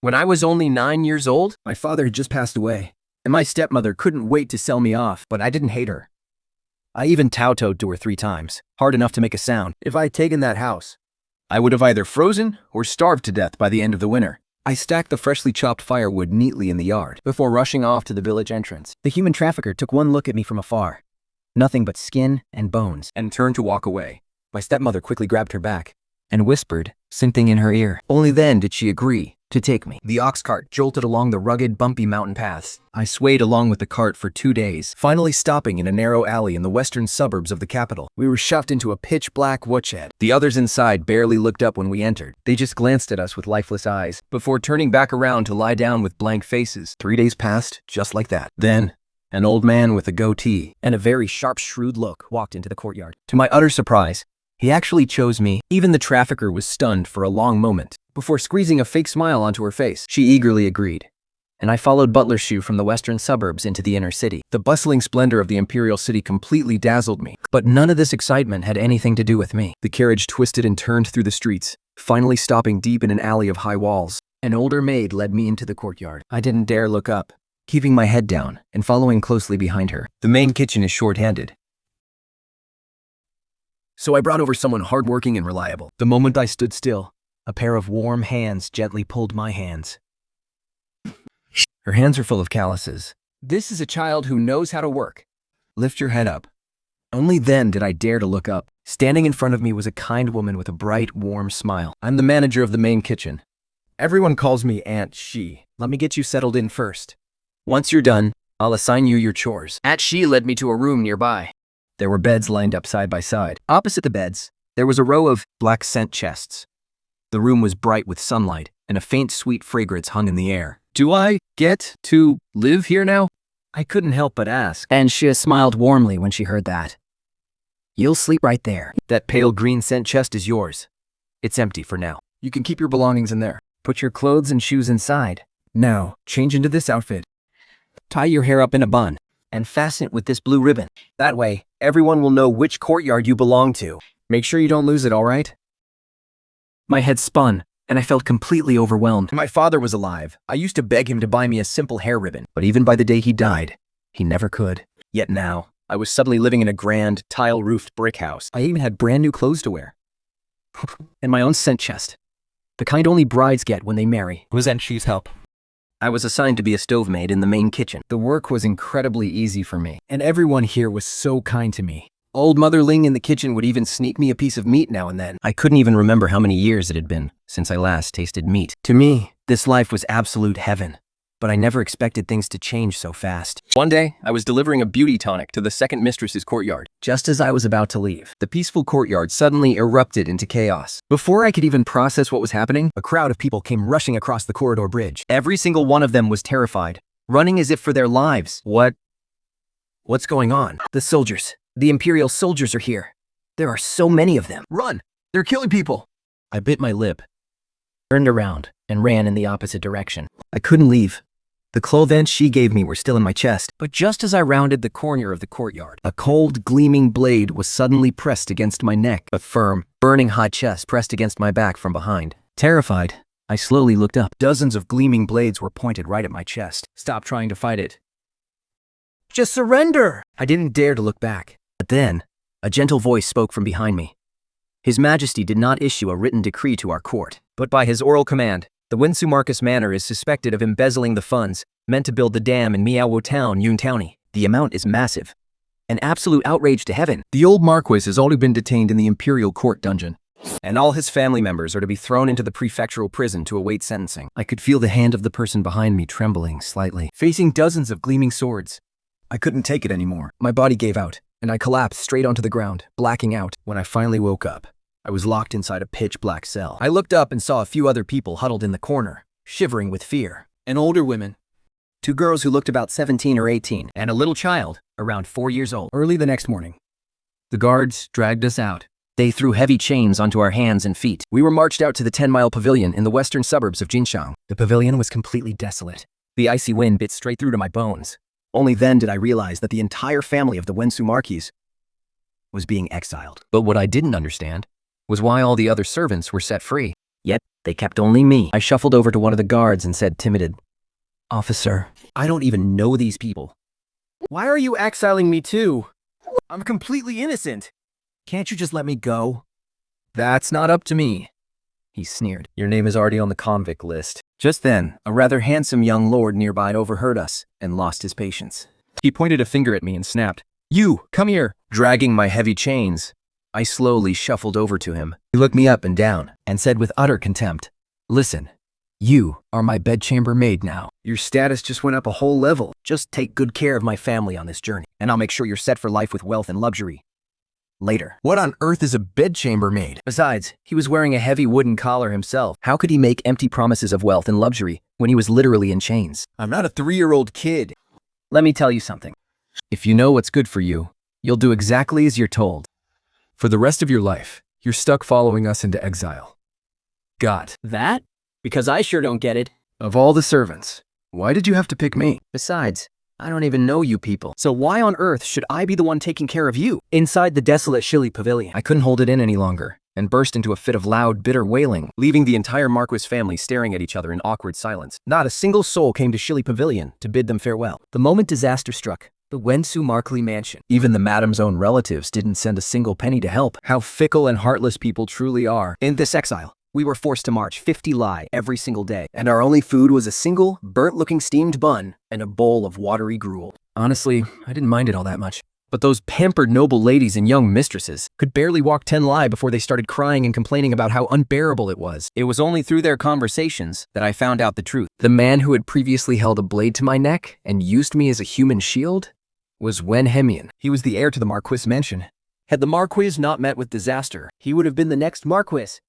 When I was only 9 years old, my father had just passed away, and my stepmother couldn't wait to sell me off, but I didn't hate her. I even kowtowed to her 3 times, hard enough to make a sound. If I had taken that house, I would have either frozen or starved to death by the end of the winter. I stacked the freshly chopped firewood neatly in the yard before rushing off to the village entrance. The human trafficker took one look at me from afar, nothing but skin and bones, and turned to walk away. My stepmother quickly grabbed her back and whispered something in her ear. Only then did she agree to take me. The ox cart jolted along the rugged, bumpy mountain paths. I swayed along with the cart for 2 days, finally stopping in a narrow alley in the western suburbs of the capital. We were shoved into a pitch-black woodshed. The others inside barely looked up when we entered. They just glanced at us with lifeless eyes, before turning back around to lie down with blank faces. 3 days passed, just like that. Then, an old man with a goatee and a very sharp, shrewd look walked into the courtyard. To my utter surprise, he actually chose me. Even the trafficker was stunned for a long moment, before squeezing a fake smile onto her face. She eagerly agreed, and I followed Butler's shoe from the western suburbs into the inner city. The bustling splendor of the imperial city completely dazzled me, but none of this excitement had anything to do with me. The carriage twisted and turned through the streets, finally stopping deep in an alley of high walls. An older maid led me into the courtyard. I didn't dare look up, keeping my head down and following closely behind her. The main kitchen is short-handed, so I brought over someone hardworking and reliable. The moment I stood still, a pair of warm hands gently pulled my hands. Her hands are full of calluses. This is a child who knows how to work. Lift your head up. Only then did I dare to look up. Standing in front of me was a kind woman with a bright, warm smile. I'm the manager of the main kitchen. Everyone calls me Aunt She. Let me get you settled in first. Once you're done, I'll assign you your chores. Aunt She led me to a room nearby. There were beds lined up side by side. Opposite the beds, there was a row of black scent chests. The room was bright with sunlight, and a faint sweet fragrance hung in the air. Do I get to live here now? I couldn't help but ask. And she smiled warmly when she heard that. You'll sleep right there. That pale green scent chest is yours. It's empty for now. You can keep your belongings in there. Put your clothes and shoes inside. Now, change into this outfit. Tie your hair up in a bun and fasten it with this blue ribbon. That way, everyone will know which courtyard you belong to. Make sure you don't lose it, all right? My head spun, and I felt completely overwhelmed. My father was alive. I used to beg him to buy me a simple hair ribbon, but even by the day he died, he never could. Yet now, I was suddenly living in a grand, tile-roofed brick house. I even had brand new clothes to wear. And my own scent chest. The kind only brides get when they marry. With Aunt She's help, I was assigned to be a stove maid in the main kitchen. The work was incredibly easy for me, and everyone here was so kind to me. Old Mother Ling in the kitchen would even sneak me a piece of meat now and then. I couldn't even remember how many years it had been since I last tasted meat. To me, this life was absolute heaven, but I never expected things to change so fast. One day, I was delivering a beauty tonic to the second mistress's courtyard. Just as I was about to leave, the peaceful courtyard suddenly erupted into chaos. Before I could even process what was happening, a crowd of people came rushing across the corridor bridge. Every single one of them was terrified, running as if for their lives. What's going on? The soldiers. The Imperial soldiers are here. There are so many of them. Run! They're killing people! I bit my lip, turned around, and ran in the opposite direction. I couldn't leave. The clothes she gave me were still in my chest. But just as I rounded the corner of the courtyard, a cold, gleaming blade was suddenly pressed against my neck. A firm, burning hot chest pressed against my back from behind. Terrified, I slowly looked up. Dozens of gleaming blades were pointed right at my chest. Stop trying to fight it. Just surrender! I didn't dare to look back. But then, a gentle voice spoke from behind me. His Majesty did not issue a written decree to our court, but by his oral command, the Winsu Marcus Manor is suspected of embezzling the funds meant to build the dam in Miawo Town, Yun County. The amount is massive. An absolute outrage to heaven. The old Marquis has already been detained in the Imperial Court dungeon, and all his family members are to be thrown into the prefectural prison to await sentencing. I could feel the hand of the person behind me trembling slightly, facing dozens of gleaming swords. I couldn't take it anymore. My body gave out, and I collapsed straight onto the ground, blacking out. When I finally woke up, I was locked inside a pitch-black cell. I looked up and saw a few other people huddled in the corner, shivering with fear. An older woman, 2 girls who looked about 17 or 18, and a little child, around 4 years old. Early the next morning, the guards dragged us out. They threw heavy chains onto our hands and feet. We were marched out to the 10-mile pavilion in the western suburbs of Jinxiang. The pavilion was completely desolate. The icy wind bit straight through to my bones. Only then did I realize that the entire family of the Winsu Marquis was being exiled. But what I didn't understand was why all the other servants were set free. Yet, They kept only me. I shuffled over to one of the guards and said timidly, "Officer, I don't even know these people." Why are you exiling me too? I'm completely innocent. Can't you just let me go? That's not up to me, he sneered. Your name is already on the convict list. Just then, a rather handsome young lord nearby overheard us and lost his patience. He pointed a finger at me and snapped, "You, come here." Dragging my heavy chains, I slowly shuffled over to him. He looked me up and down and said with utter contempt, "Listen, you are my bedchamber maid now. Your status just went up a whole level. Just take good care of my family on this journey, and I'll make sure you're set for life with wealth and luxury later." What on earth is a bedchamber maid? Besides, he was wearing a heavy wooden collar himself. How could he make empty promises of wealth and luxury when he was literally in chains? I'm not a 3-year-old kid. Let me tell you something. If you know what's good for you, you'll do exactly as you're told. For the rest of your life, you're stuck following us into exile. Got That? Because I sure don't get it. Of all the servants, why did you have to pick me? Besides, I don't even know you people. So why on earth should I be the one taking care of you? Inside the desolate Shilly Pavilion, I couldn't hold it in any longer and burst into a fit of loud, bitter wailing, leaving the entire Marquis family staring at each other in awkward silence. Not a single soul came to Shilly Pavilion to bid them farewell. The moment disaster struck, the Wensu Markley mansion, even the madam's own relatives didn't send a single penny to help. How fickle and heartless people truly are. In this exile, we were forced to march 50 li every single day, and our only food was a single, burnt-looking steamed bun and a bowl of watery gruel. Honestly, I didn't mind it all that much. But those pampered noble ladies and young mistresses could barely walk 10 li before they started crying and complaining about how unbearable it was. It was only through their conversations that I found out the truth. The man who had previously held a blade to my neck and used me as a human shield was Wen Hemian. He was the heir to the Marquis mansion. Had the Marquis not met with disaster, he would have been the next Marquis.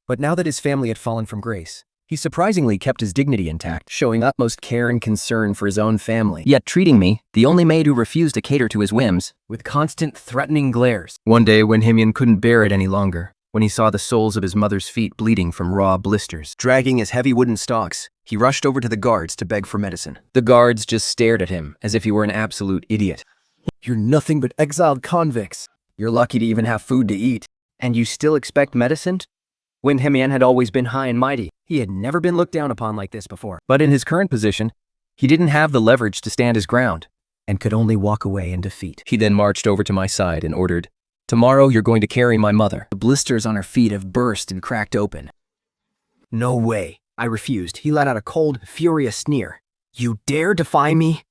But now that his family had fallen from grace, he surprisingly kept his dignity intact, showing utmost care and concern for his own family, yet treating me, the only maid who refused to cater to his whims, with constant threatening glares. One day when Himian couldn't bear it any longer, when he saw the soles of his mother's feet bleeding from raw blisters, dragging his heavy wooden stalks, he rushed over to the guards to beg for medicine. The guards just stared at him as if he were an absolute idiot. You're nothing but exiled convicts. You're lucky to even have food to eat. And you still expect medicine? Wen Hemian had always been high and mighty. He had never been looked down upon like this before. But in his current position, he didn't have the leverage to stand his ground and could only walk away in defeat. He then marched over to my side and ordered, "Tomorrow you're going to carry my mother." The blisters on her feet have burst and cracked open. No way. I refused. He let out a cold, furious sneer. You dare defy me?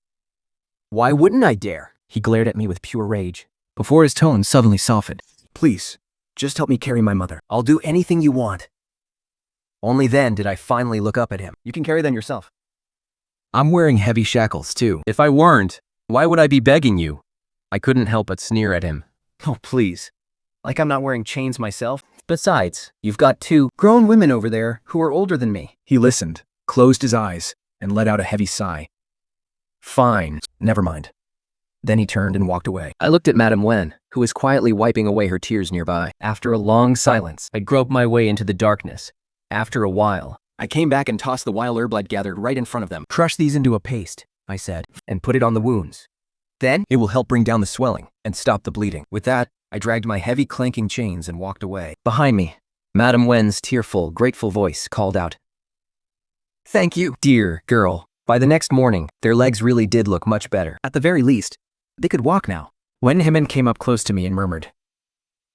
Why wouldn't I dare? He glared at me with pure rage, before his tone suddenly softened. Please, just help me carry my mother. I'll do anything you want. Only then did I finally look up at him. You can carry them yourself. I'm wearing heavy shackles too. If I weren't, why would I be begging you? I couldn't help but sneer at him. Oh, please. Like I'm not wearing chains myself. Besides, you've got 2 grown women over there who are older than me. He listened, closed his eyes, and let out a heavy sigh. Fine, never mind. Then he turned and walked away. I looked at Madame Wen, who was quietly wiping away her tears nearby. After a long silence, I groped my way into the darkness. After a while, I came back and tossed the wild herb I'd gathered right in front of them. "Crush these into a paste," I said, "and put it on the wounds. Then it will help bring down the swelling and stop the bleeding." With that, I dragged my heavy clanking chains and walked away. Behind me, Madame Wen's tearful, grateful voice called out, "Thank you, dear girl." By the next morning, their legs really did look much better. At the very least, they could walk now. Wen Hemian came up close to me and murmured,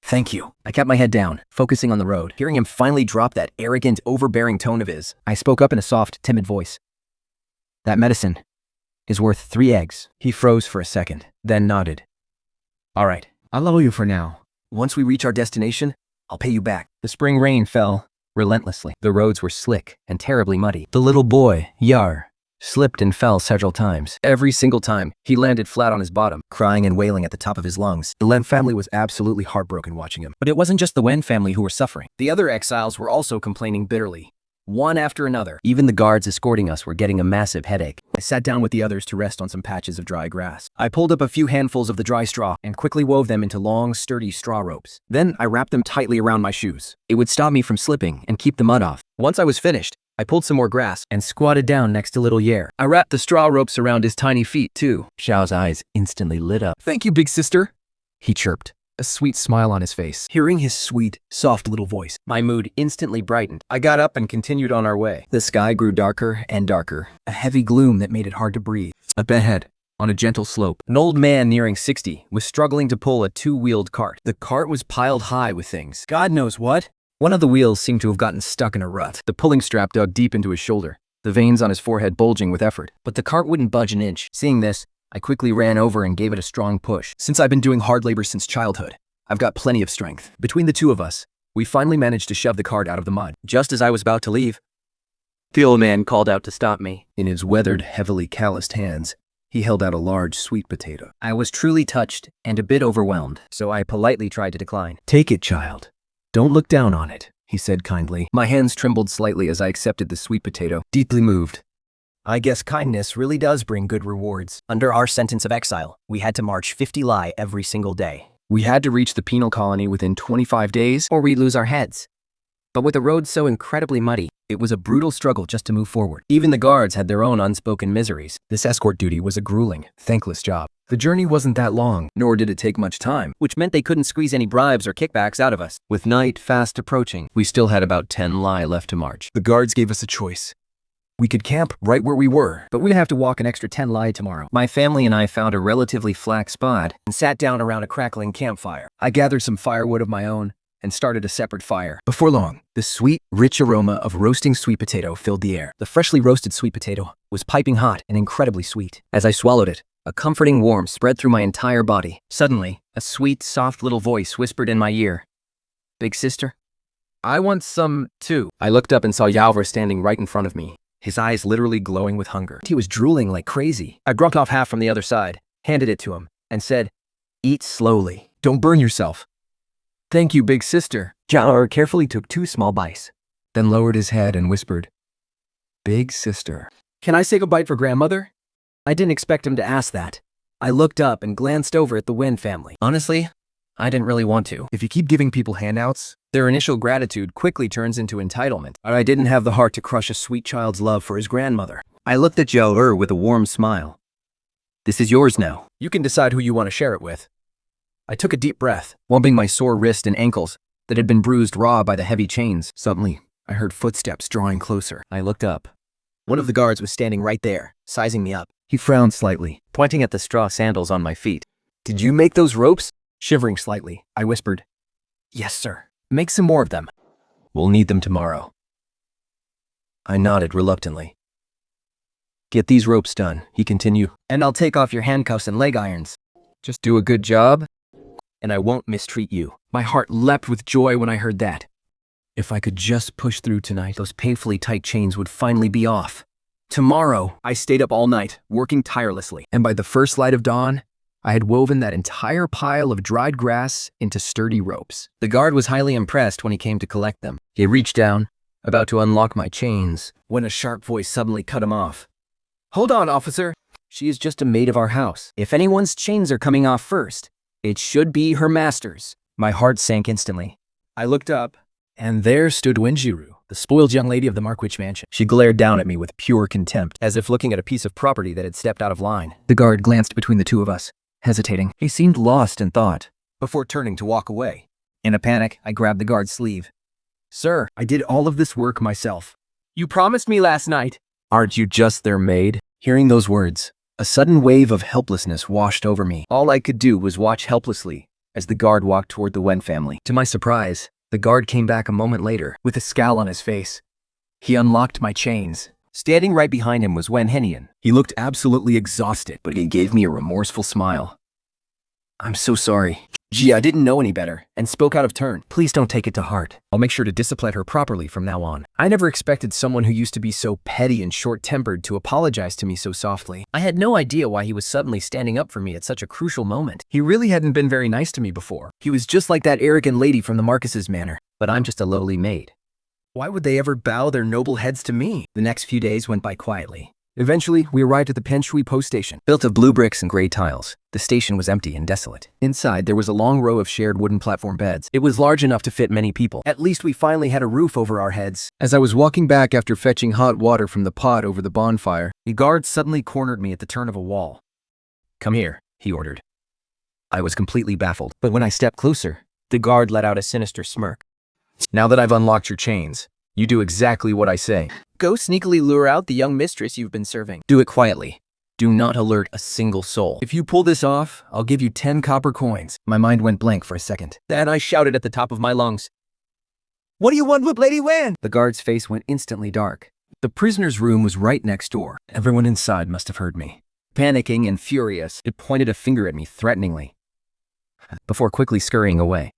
"Thank you." I kept my head down, focusing on the road. Hearing him finally drop that arrogant, overbearing tone of his, I spoke up in a soft, timid voice. "That medicine is worth 3 eggs." He froze for a second, then nodded. "All right, I'll owe you for now. Once we reach our destination, I'll pay you back." The spring rain fell relentlessly. The roads were slick and terribly muddy. The little boy, Heir, slipped and fell several times. Every single time, he landed flat on his bottom, crying and wailing at the top of his lungs. The Len family was absolutely heartbroken watching him. But it wasn't just the Wen family who were suffering. The other exiles were also complaining bitterly, one after another. Even the guards escorting us were getting a massive headache. I sat down with the others to rest on some patches of dry grass. I pulled up a few handfuls of the dry straw and quickly wove them into long, sturdy straw ropes. Then I wrapped them tightly around my shoes. It would stop me from slipping and keep the mud off. Once I was finished, I pulled some more grass and squatted down next to little Heir. I wrapped the straw ropes around his tiny feet too. Xiao's eyes instantly lit up. "Thank you, big sister," he chirped. a sweet smile on his face. Hearing his sweet, soft little voice, my mood instantly brightened. I got up and continued on our way. The sky grew darker and darker, a heavy gloom that made it hard to breathe. Up ahead, on a gentle slope, An old man nearing 60 was struggling to pull a two-wheeled cart. The cart was piled high with things. God knows what. One of the wheels seemed to have gotten stuck in a rut. the pulling strap dug deep into his shoulder, the veins on his forehead bulging with effort. But the cart wouldn't budge an inch. Seeing this, I quickly ran over and gave it a strong push. Since I've been doing hard labor since childhood, I've got plenty of strength. Between the two of us, we finally managed to shove the cart out of the mud. Just as I was about to leave, the old man called out to stop me. In his weathered, heavily calloused hands, he held out a large sweet potato. I was truly touched and a bit overwhelmed, so I politely tried to decline. "Take it, child. Don't look down on it," he said kindly. My hands trembled slightly as I accepted the sweet potato, deeply moved. I guess kindness really does bring good rewards. Under our sentence of exile, we had to march 50 li every single day. We had to reach the penal colony within 25 days, Or we'd lose our heads. But with the road so incredibly muddy, it was a brutal struggle just to move forward. Even the guards had their own unspoken miseries. this escort duty was a grueling, thankless job. The journey wasn't that long, nor did it take much time. Which meant they couldn't squeeze any bribes or kickbacks out of us. With night fast approaching, we still had about 10 li left to march. The guards gave us a choice. We could camp right where we were, But we'd have to walk an extra 10 li tomorrow. My family and I found a relatively flat spot And sat down around a crackling campfire. I gathered some firewood of my own and started a separate fire. Before long, the sweet, rich aroma of roasting sweet potato filled the air. The freshly roasted sweet potato was piping hot and incredibly sweet. As I swallowed it, a comforting warmth spread through my entire body. Suddenly, a sweet, soft little voice whispered in my ear, "Big sister?" I want some, too. I looked up and saw Yalvar standing right in front of me, his eyes literally glowing with hunger. He was drooling like crazy. I grubbed off half from the other side, handed it to him, and said, "Eat slowly." "Don't burn yourself." "Thank you, big sister." Jar carefully took 2 small bites. Then lowered his head and whispered, "Big sister." "Can I take a bite for grandmother?" I didn't expect him to ask that. I looked up and glanced over at the Wen family. Honestly, I didn't really want to. If you keep giving people handouts, Their initial gratitude quickly turns into entitlement. But I didn't have the heart to crush a sweet child's love for his grandmother. I looked at Heir with a warm smile. "This is yours now. you can decide who you want to share it with. I took a deep breath, rubbing my sore wrist and ankles that had been bruised raw by the heavy chains. Suddenly, I heard footsteps drawing closer. I looked up. One of the guards was standing right there, sizing me up, He frowned slightly. pointing at the straw sandals on my feet. Did you make those ropes? Shivering slightly, I whispered, Yes, sir. "Make some more of them. We'll need them tomorrow." I nodded reluctantly. "Get these ropes done," he continued, "and I'll take off your handcuffs and leg irons. Just do a good job. And I won't mistreat you." My heart leapt with joy when I heard that. If I could just push through tonight, Those painfully tight chains would finally be off. Tomorrow, I stayed up all night, working tirelessly. and by the first light of dawn, I had woven that entire pile of dried grass into sturdy ropes. The guard was highly impressed when he came to collect them. He reached down, about to unlock my chains, when a sharp voice suddenly cut him off. "Hold on, officer. She is just a maid of our house. If anyone's chains are coming off first, it should be her master's." My heart sank instantly. I looked up, And there stood Wenjiru, the spoiled young lady of the Markwich mansion. She glared down at me with pure contempt, as if looking at a piece of property that had stepped out of line. The guard glanced between the two of us, hesitating. He seemed lost in thought, before turning to walk away. In a panic, I grabbed the guard's sleeve. "Sir, I did all of this work myself. You promised me last night." "Aren't you just their maid?" Hearing those words, a sudden wave of helplessness washed over me. All I could do was watch helplessly as the guard walked toward the Wen family. To my surprise, the guard came back a moment later with a scowl on his face. He unlocked my chains. Standing right behind him was Wen Henian. He looked absolutely exhausted, but he gave me a remorseful smile. "I'm so sorry. Gee, I didn't know any better," and spoke out of turn. "Please don't take it to heart. I'll make sure to discipline her properly from now on." I never expected someone who used to be so petty and short-tempered to apologize to me so softly. I had no idea why he was suddenly standing up for me at such a crucial moment. He really hadn't been very nice to me before. He was just like that arrogant lady from the Marcus's manor. But I'm just a lowly maid. Why would they ever bow their noble heads to me? The next few days went by quietly. Eventually, we arrived at the Penshui post station. Built of blue bricks and gray tiles, the station was empty and desolate. Inside, there was a long row of shared wooden platform beds. It was large enough to fit many people. At least we finally had a roof over our heads. As I was walking back after fetching hot water from the pot over the bonfire, A guard suddenly cornered me at the turn of a wall. "Come here," he ordered. I was completely baffled. But when I stepped closer, the guard let out a sinister smirk. Now that I've unlocked your chains, you do exactly what I say. Go sneakily lure out the young mistress you've been serving. Do it quietly. Do not alert a single soul. If you pull this off, I'll give you 10 copper coins. My mind went blank for a second. Then I shouted at the top of my lungs, "What do you want with Lady Wan?" The guard's face went instantly dark. The prisoner's room was right next door. Everyone inside must have heard me. Panicking and furious, it pointed a finger at me threateningly, before quickly scurrying away.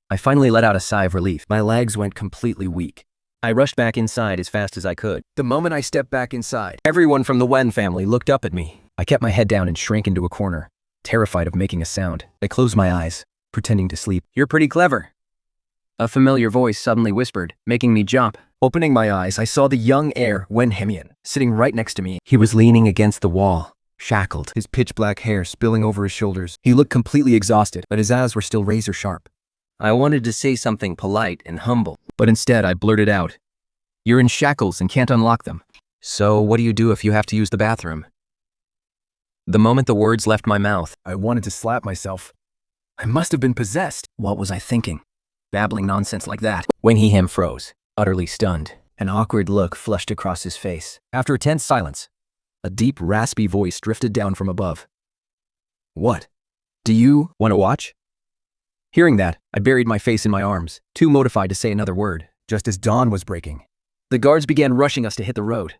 I finally let out a sigh of relief. My legs went completely weak. I rushed back inside as fast as I could. The moment I stepped back inside, Everyone from the Wen family looked up at me. I kept my head down and shrank into a corner, terrified of making a sound. I closed my eyes, pretending to sleep. "You're pretty clever," A familiar voice suddenly whispered, making me jump. Opening my eyes, I saw the young heir, Wen Hemian, sitting right next to me. He was leaning against the wall, shackled, his pitch black hair spilling over his shoulders. He looked completely exhausted, but his eyes were still razor sharp. I wanted to say something polite and humble, but instead I blurted out, "You're in shackles and can't unlock them. So what do you do if you have to use the bathroom?" The moment the words left my mouth, I wanted to slap myself. I must have been possessed. what was I thinking? Babbling nonsense like that. When he froze, utterly stunned. An awkward look flushed across his face. After a tense silence, a deep, raspy voice drifted down from above. "What? Do you want to watch?" Hearing that, I buried my face in my arms, too mortified to say another word. Just as dawn was breaking, The guards began rushing us to hit the road.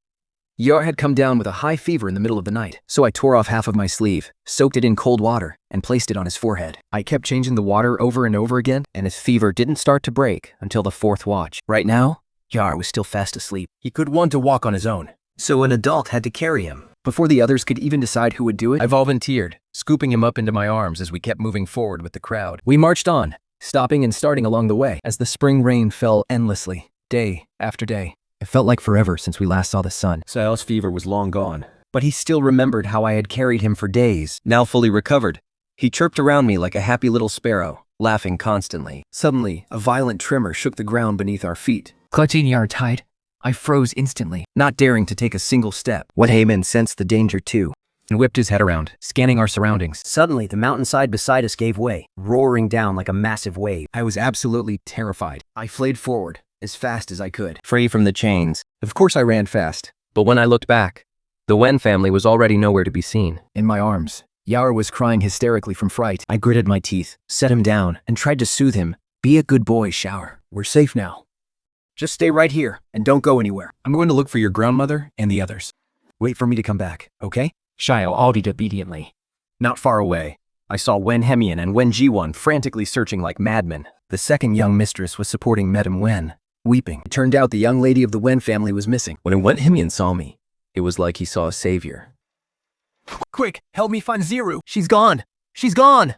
Yar had come down with a high fever in the middle of the night, so I tore off half of my sleeve, soaked it in cold water, and placed it on his forehead. I kept changing the water over and over again, and his fever didn't start to break until the fourth watch. Right now, Yar was still fast asleep. he could want to walk on his own. So an adult had to carry him. Before the others could even decide who would do it, I volunteered, scooping him up into my arms as we kept moving forward with the crowd. We marched on, stopping and starting along the way as the spring rain fell endlessly, day after day. It felt like forever since we last saw the sun. Sal's fever was long gone. But he still remembered how I had carried him for days. Now fully recovered, he chirped around me like a happy little sparrow, laughing constantly. Suddenly, a violent tremor shook the ground beneath our feet. Clutching Yar tight, I froze instantly. Not daring to take a single step, Wen Heyman sensed the danger too, and whipped his head around, scanning our surroundings. Suddenly, the mountainside beside us gave way, roaring down like a massive wave. I was absolutely terrified. I flayed forward, as fast as I could, free from the chains. Of course I ran fast, but when I looked back, the Wen family was already nowhere to be seen. In my arms, Yar was crying hysterically from fright. I gritted my teeth, set him down, and tried to soothe him. "Be a good boy, Shower. We're safe now. Just stay right here and don't go anywhere. I'm going to look for your grandmother and the others. Wait for me to come back, okay?" Shio nodded obediently. Not far away, I saw Wen Hemian and Wen Jiwan frantically searching like madmen. The second young mistress was supporting Madame Wen, weeping. It turned out the young lady of the Wen family was missing. When Wen Hemian saw me, it was like he saw a savior. Quick, help me find Ziru. "She's gone! She's gone!"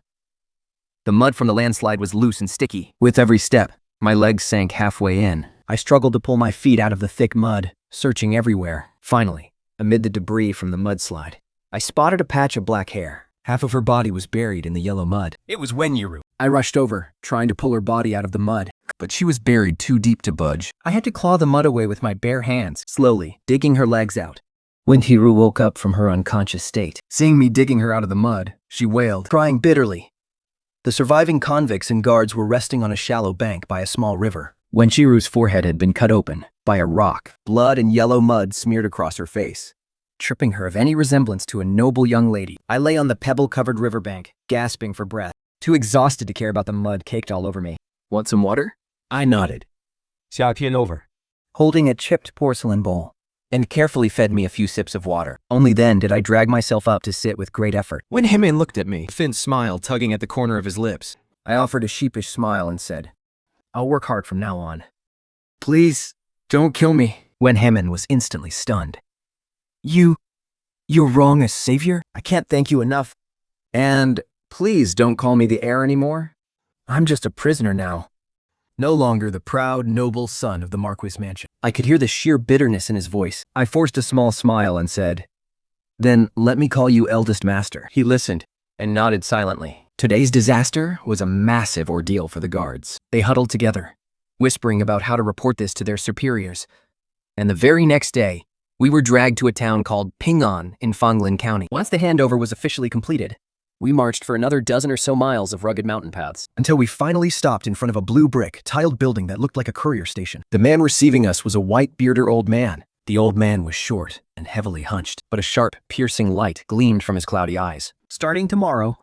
The mud from the landslide was loose and sticky. With every step, my legs sank halfway in. I struggled to pull my feet out of the thick mud, searching everywhere. Finally, amid the debris from the mudslide, I spotted a patch of black hair. Half of her body was buried in the yellow mud. It was Wenyiru. I rushed over, trying to pull her body out of the mud, but she was buried too deep to budge. I had to claw the mud away with my bare hands, slowly, digging her legs out. Wenhiru woke up from her unconscious state. Seeing me digging her out of the mud, she wailed. Crying bitterly. The surviving convicts and guards were resting on a shallow bank by a small river. Wenchiru's forehead had been cut open by a rock. Blood and yellow mud smeared across her face, tripping her of any resemblance to a noble young lady. I lay on the pebble-covered riverbank, gasping for breath, too exhausted to care about the mud caked all over me. "Want some water?" I nodded, 下天 over. holding a chipped porcelain bowl, and carefully fed me a few sips of water. Only then did I drag myself up to sit with great effort. Wen Hemian looked at me, a thin smile tugging at the corner of his lips. I offered a sheepish smile and said, "I'll work hard from now on." Please, don't kill me. Wen Hemian was instantly stunned. You're wrong as savior? I can't thank you enough. And please don't call me the heir anymore. I'm just a prisoner now. No longer the proud, noble son of the Marquis mansion. I could hear the sheer bitterness in his voice. I forced a small smile and said, "Then let me call you eldest master." He listened and nodded silently. Today's disaster was a massive ordeal for the guards. They huddled together, whispering about how to report this to their superiors. And the very next day, we were dragged to a town called Ping'an in Fanglin County. Once the handover was officially completed, We marched for another dozen or so miles of rugged mountain paths. Until we finally stopped in front of a blue brick, tiled building that looked like a courier station. The man receiving us was a white-bearded old man. The old man was short and heavily hunched, but a sharp, piercing light gleamed from his cloudy eyes. Starting tomorrow,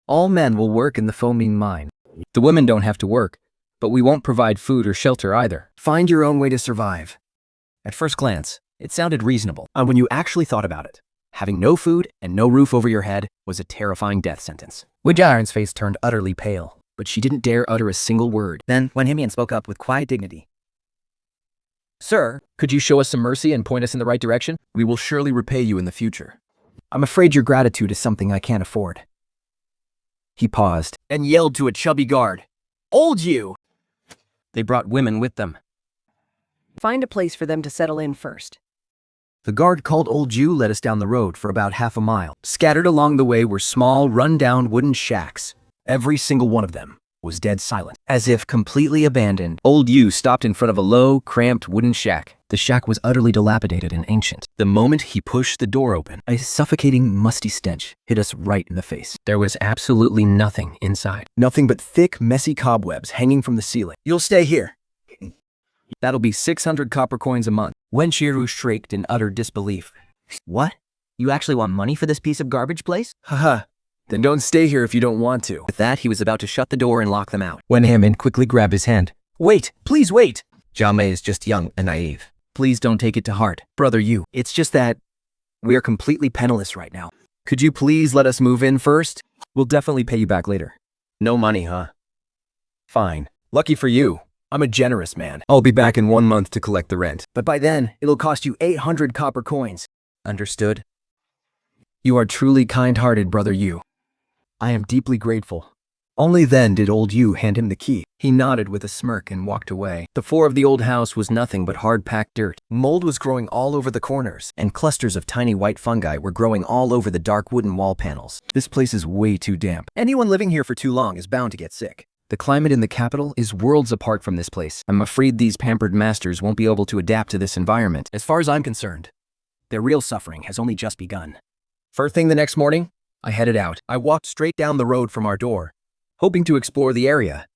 All men will work in the foaming mine. The women don't have to work, but we won't provide food or shelter either. find your own way to survive. At first glance, it sounded reasonable. And when you actually thought about it, having no food and no roof over your head was a terrifying death sentence. Iron's face turned utterly pale. But she didn't dare utter a single word. Then Wenhemian spoke up with quiet dignity. Sir, could you show us some mercy and point us in the right direction? We will surely repay you in the future. I'm afraid your gratitude is something I can't afford. He paused and yelled to a chubby guard, "Old you!" They brought women with them. Find a place for them to settle in first. The guard called Old Jew led us down the road for about half a mile. Scattered along the way were small, run-down wooden shacks. Every single one of them was dead silent, as if completely abandoned. Old Yu stopped in front of a low, cramped wooden shack. The shack was utterly dilapidated and ancient. The moment he pushed the door open, a suffocating, musty stench hit us right in the face. There was absolutely nothing inside. Nothing but thick, messy cobwebs hanging from the ceiling. "You'll stay here." That'll be 600 copper coins a month. Wenchiru shrieked in utter disbelief. What? You actually want money for this piece of garbage place? Haha. Then don't stay here if you don't want to. With that, he was about to shut the door and lock them out. Wenhemian quickly grabbed his hand. Wait, please wait. Jame is just young and naive. Please don't take it to heart, brother you. It's just that we are completely penniless right now. Could you please let us move in first? We'll definitely pay you back later. No money, huh? Fine. Lucky for you. I'm a generous man. I'll be back in 1 month to collect the rent. But by then, it'll cost you 800 copper coins. Understood? You are truly kind-hearted, brother you. I am deeply grateful. Only then did old Yu hand him the key. He nodded with a smirk and walked away. The floor of the old house was nothing but hard-packed dirt. Mold was growing all over the corners, and clusters of tiny white fungi were growing all over the dark wooden wall panels. This place is way too damp. Anyone living here for too long is bound to get sick. The climate in the capital is worlds apart from this place. I'm afraid these pampered masters won't be able to adapt to this environment. As far as I'm concerned, their real suffering has only just begun. First thing the next morning, I headed out. I walked straight down the road from our door, hoping to explore the area.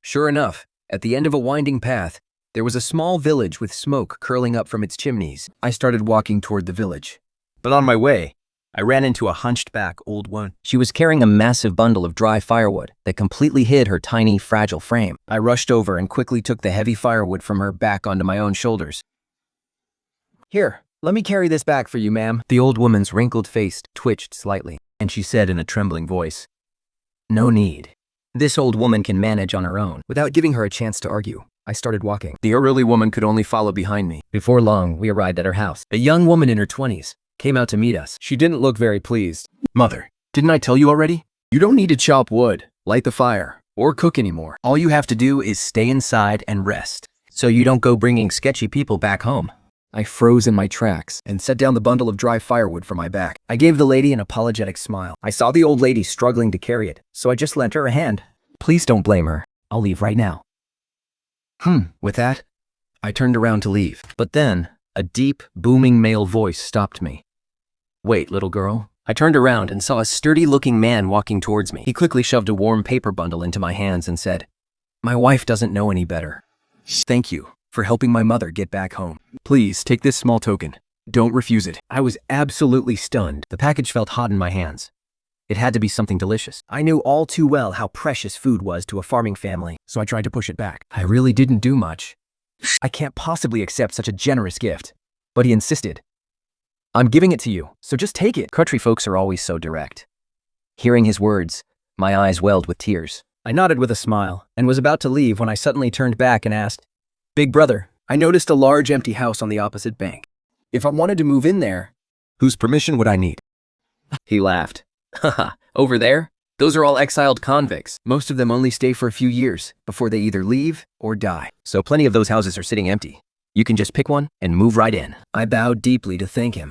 Sure enough, at the end of a winding path, there was a small village with smoke curling up from its chimneys. I started walking toward the village. But on my way, I ran into a hunched-back old woman. She was carrying a massive bundle of dry firewood that completely hid her tiny, fragile frame. I rushed over and quickly took the heavy firewood from her back onto my own shoulders. "Here, let me carry this back for you, ma'am." The old woman's wrinkled face twitched slightly, and she said in a trembling voice, "No need." "This old woman can manage on her own." Without giving her a chance to argue, I started walking. The elderly woman could only follow behind me. Before long, we arrived at her house. A young woman in her 20s came out to meet us. She didn't look very pleased. "Mother, didn't I tell you already? You don't need to chop wood, light the fire, or cook anymore. All you have to do is stay inside and rest." So you don't go bringing sketchy people back home. I froze in my tracks and set down the bundle of dry firewood from my back. I gave the lady an apologetic smile. I saw the old lady struggling to carry it, so I just lent her a hand. "Please don't blame her. I'll leave right now." With that, I turned around to leave. But then, a deep, booming male voice stopped me. "Wait, little girl." I turned around and saw a sturdy-looking man walking towards me. He quickly shoved a warm paper bundle into my hands and said, "My wife doesn't know any better. Thank you for helping my mother get back home. Please take this small token. Don't refuse it." I was absolutely stunned. The package felt hot in my hands. It had to be something delicious. I knew all too well how precious food was to a farming family, so I tried to push it back. I really didn't do much. "I can't possibly accept such a generous gift." But he insisted. "I'm giving it to you, so just take it." Country folks are always so direct. Hearing his words, my eyes welled with tears. I nodded with a smile and was about to leave when I suddenly turned back and asked, "Big brother, I noticed a large empty house on the opposite bank. If I wanted to move in there, whose permission would I need?" He laughed. "Haha, over there? Those are all exiled convicts. Most of them only stay for a few years before they either leave or die. So plenty of those houses are sitting empty. You can just pick one and move right in." I bowed deeply to thank him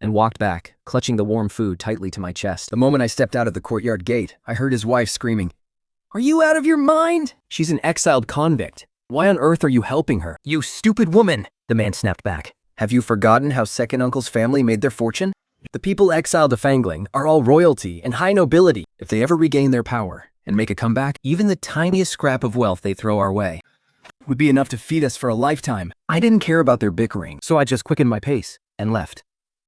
and walked back, clutching the warm food tightly to my chest. The moment I stepped out of the courtyard gate, I heard his wife screaming, "Are you out of your mind? She's an exiled convict. Why on earth are you helping her?" "You stupid woman," the man snapped back. "Have you forgotten how second uncle's family made their fortune? The people exiled to Fangling are all royalty and high nobility. If they ever regain their power and make a comeback, even the tiniest scrap of wealth they throw our way would be enough to feed us for a lifetime. I didn't care about their bickering, so I just quickened my pace and left.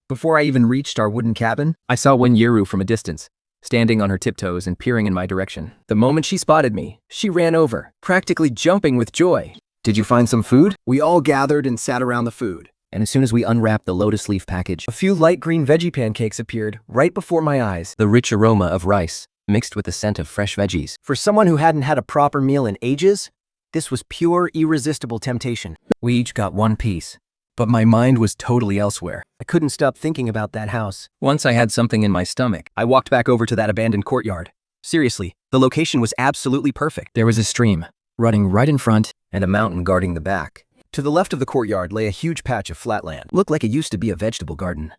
Before I even reached our wooden cabin, I saw Wenyeru from a distance, standing on her tiptoes and peering in my direction. The moment she spotted me, she ran over, practically jumping with joy. Did you find some food? We all gathered and sat around the food. And as soon as we unwrapped the lotus leaf package, a few light green veggie pancakes appeared right before my eyes. The rich aroma of rice, mixed with the scent of fresh veggies. For someone who hadn't had a proper meal in ages, this was pure, irresistible temptation. We each got one piece, but my mind was totally elsewhere. I couldn't stop thinking about that house. Once I had something in my stomach, I walked back over to that abandoned courtyard. Seriously, the location was absolutely perfect. There was a stream running right in front and a mountain guarding the back. To the left of the courtyard lay a huge patch of flat land. Looked like it used to be a vegetable garden.